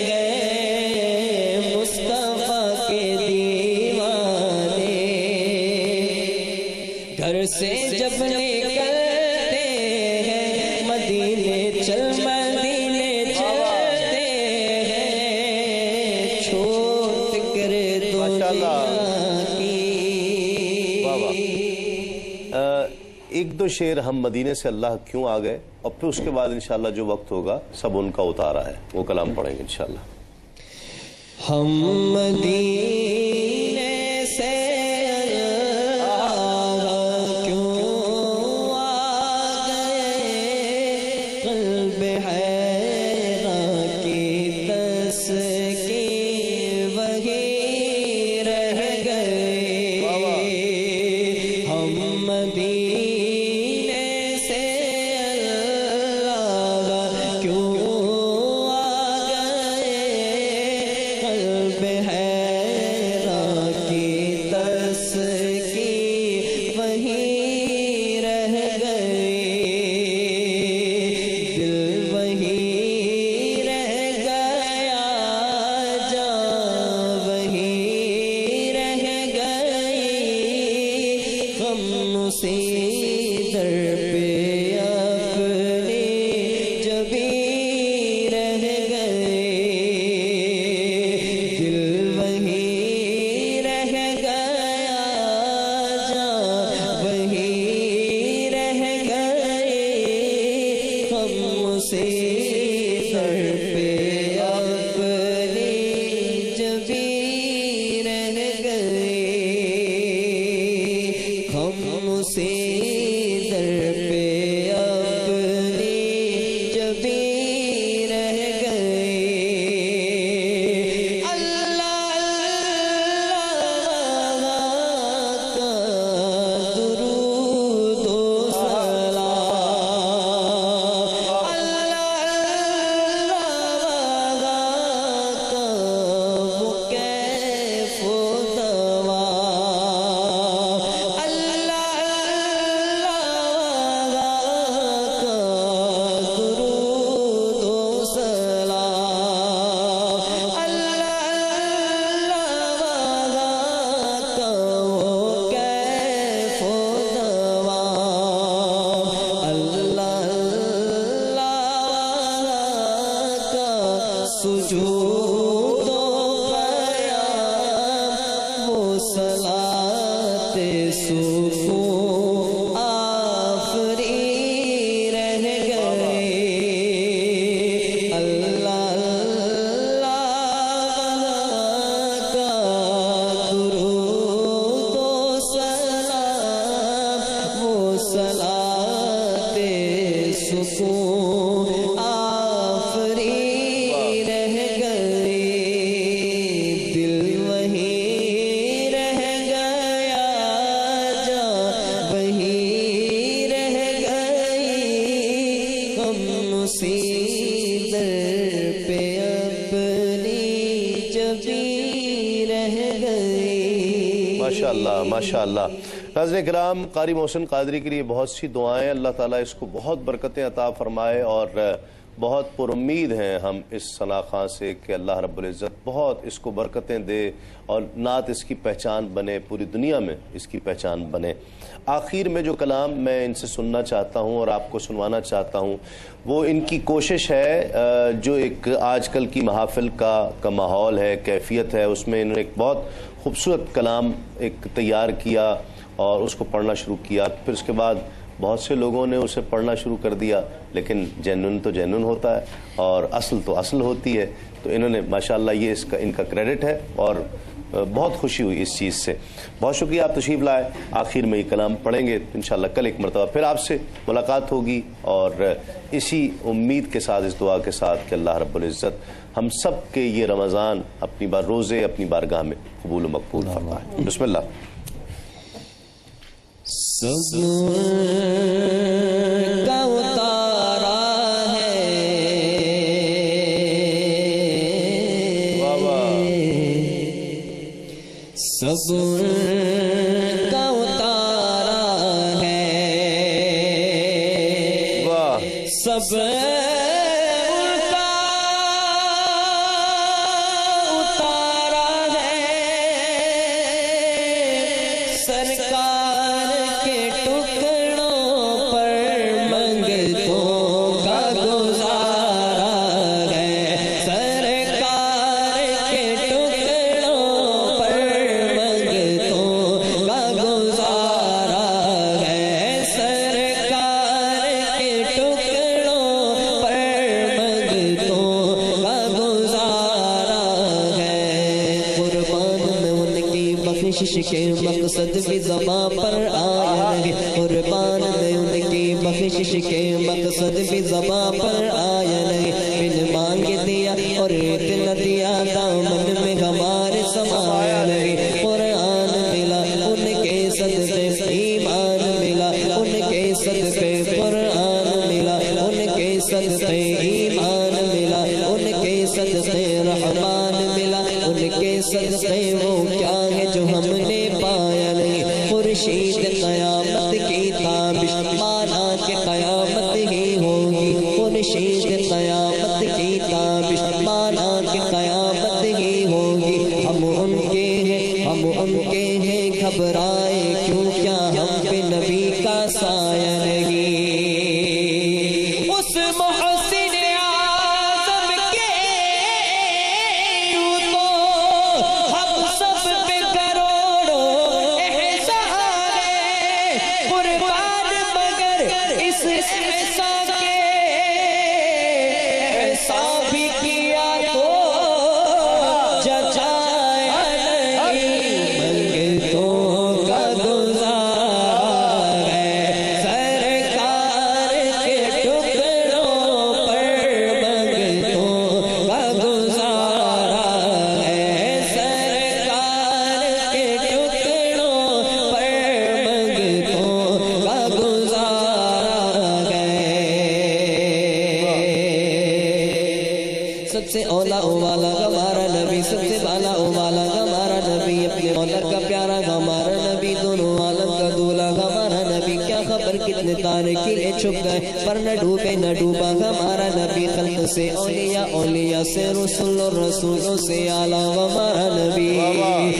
گئے مصطفیٰ کے دیوانے، گھر سے جب نکلتے ہیں مدینے چل مدینے چلتے ہیں، چھوڑ فکر دنیا کی۔ ایک دو شعر ہم مدینے سے اللہ کیوں آ گئے، اور پھر اس کے بعد انشاءاللہ جو وقت ہوگا سب ان کا اتارا ہے، وہ کلام پڑھیں گے انشاءاللہ۔ ہم مدینے سے کیوں آ گئے، قلب حیران کی تسکین وہی رہ گئے۔ ہم مدینے سے کیوں آ گئے، قلب حیران کی تسکین وہی رہ گئے، دل وہی رہ گیا، جان وہی رہ گئی، غم اسی در پہ اپنے جبھی رہ گئے، دل وہی رہ گیا، جان وہی رہ گئے، غم اسی در پہ اپنے جبھی رہ گئے، ہم اسی در پہ اپنی جبھی رہ گئے۔ اللہ اللہ کا درود و سلام، اللہ اللہ کا وہ کیف و دوا، سجود و قیام وہ صلاۃ سکون آفری رہ گئے، اللہ اللہ کا درود و سلام وہ صلاۃ سکون آفری رہ گئے، دل وہی رہ گیا، جان وہی رہ گئی، ہم اسی در پہ اپنی جبھی رہ گئے۔ ماشاءاللہ ماشاءاللہ۔ ناظرین کرام، قاری محسن قادری کے لیے بہت سی دعائیں، اللہ تعالیٰ اس کو بہت برکتیں عطا فرمائے، اور بہت پر امید ہیں ہم اس ثنا خاں سے کہ اللہ رب العزت بہت اس کو برکتیں دے اور نعت اس کی پہچان بنے، پوری دنیا میں اس کی پہچان بنے۔ آخر میں جو کلام میں ان سے سننا چاہتا ہوں اور آپ کو سنوانا چاہتا ہوں، وہ ان کی کوشش ہے، جو ایک آج کل کی محافل کا ماحول ہے، کیفیت ہے، اس میں انہوں نے ایک بہت خوبصورت کلام ایک تیار کیا اور اس کو پڑھنا شروع کیا، پھر اس کے بعد بہت سے لوگوں نے اسے پڑھنا شروع کر دیا، لیکن جینون تو جینون ہوتا ہے اور اصل تو اصل ہوتی ہے، تو انہوں نے ماشاءاللہ یہ ان کا کریڈٹ ہے، اور بہت خوشی ہوئی اس چیز سے۔ بہت شکریہ، آپ تشریف لائے، آخر میں یہ کلام پڑھیں گے انشاءاللہ، کل ایک مرتبہ پھر آپ سے ملاقات ہوگی، اور اسی امید کے ساتھ، اس دعا کے ساتھ کہ اللہ رب العزت ہم سب کے یہ رمضان اپنی روزے اپنی بارگاہ میں قبول و مقبول فرمائے۔ بسم اللہ۔ صبر کا اتارا ہے، صبر کا اتارا ہے، صبر بخشش کے مقصد بھی زباں پر آیا نہیں، قربان میں ان کی بخشش کے مقصد بھی زباں پر آیا نہیں، بن مانگ دیا اور اتنا دیا دامن میں ہمارے سمایا نہیں، قرآن ملا ان کے صدقے ایمان ملا ان کے صدقے قرآن ملا ان کے صدقے ایمان ملا ان کے صدقے رحمان ملا ان کے صدقے وہ کیا ہے جو ہم نے پایا نہیں، خورشید قیامت کی تابش مانا کہ قیامت ہی ہوگی، خورشید قیامت کی تابش مانا کہ قیامت ہی ہوگی، ہم ان کے ہیں ہم ان کے ہیں گھبرائے کیوں کیا ہم پہ نبی کا سایہ نہیں، اس محسن اعظم کے تو ہم سب پہ کروڑوں احسان ہے، قربان مگر اس احسان کے احسان بھی کیا تو جچایا نہیں، منگتوں کا گزار ہے سرکار کے ٹکڑوں پر، منگتوں کا گزارا ہے سرکار کے ٹکڑوں پر، منگتوں کا گزارا ہے، سب سے اولا والا ہمارا نبی، سب سے بالا والا ہمارا نبی، اپنے مولا کا پیارا ہمارا نبی، دونوں عالم کا دولا ہمارا نبی، کیا خبر کتنے تارے کھلے چھپ گئے پر نہ ڈوبے نہ ڈوبا ہمارا نبی، خلق سے اولیاء اولیاء سے رسول اور رسولوں سے اعلیٰ ہمارا نبی،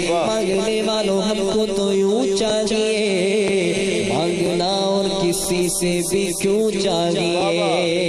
مانگنے والوں ہم کو تو یوں چاہیے، مانگنا اور کسی سے بھی کیوں چاہیے،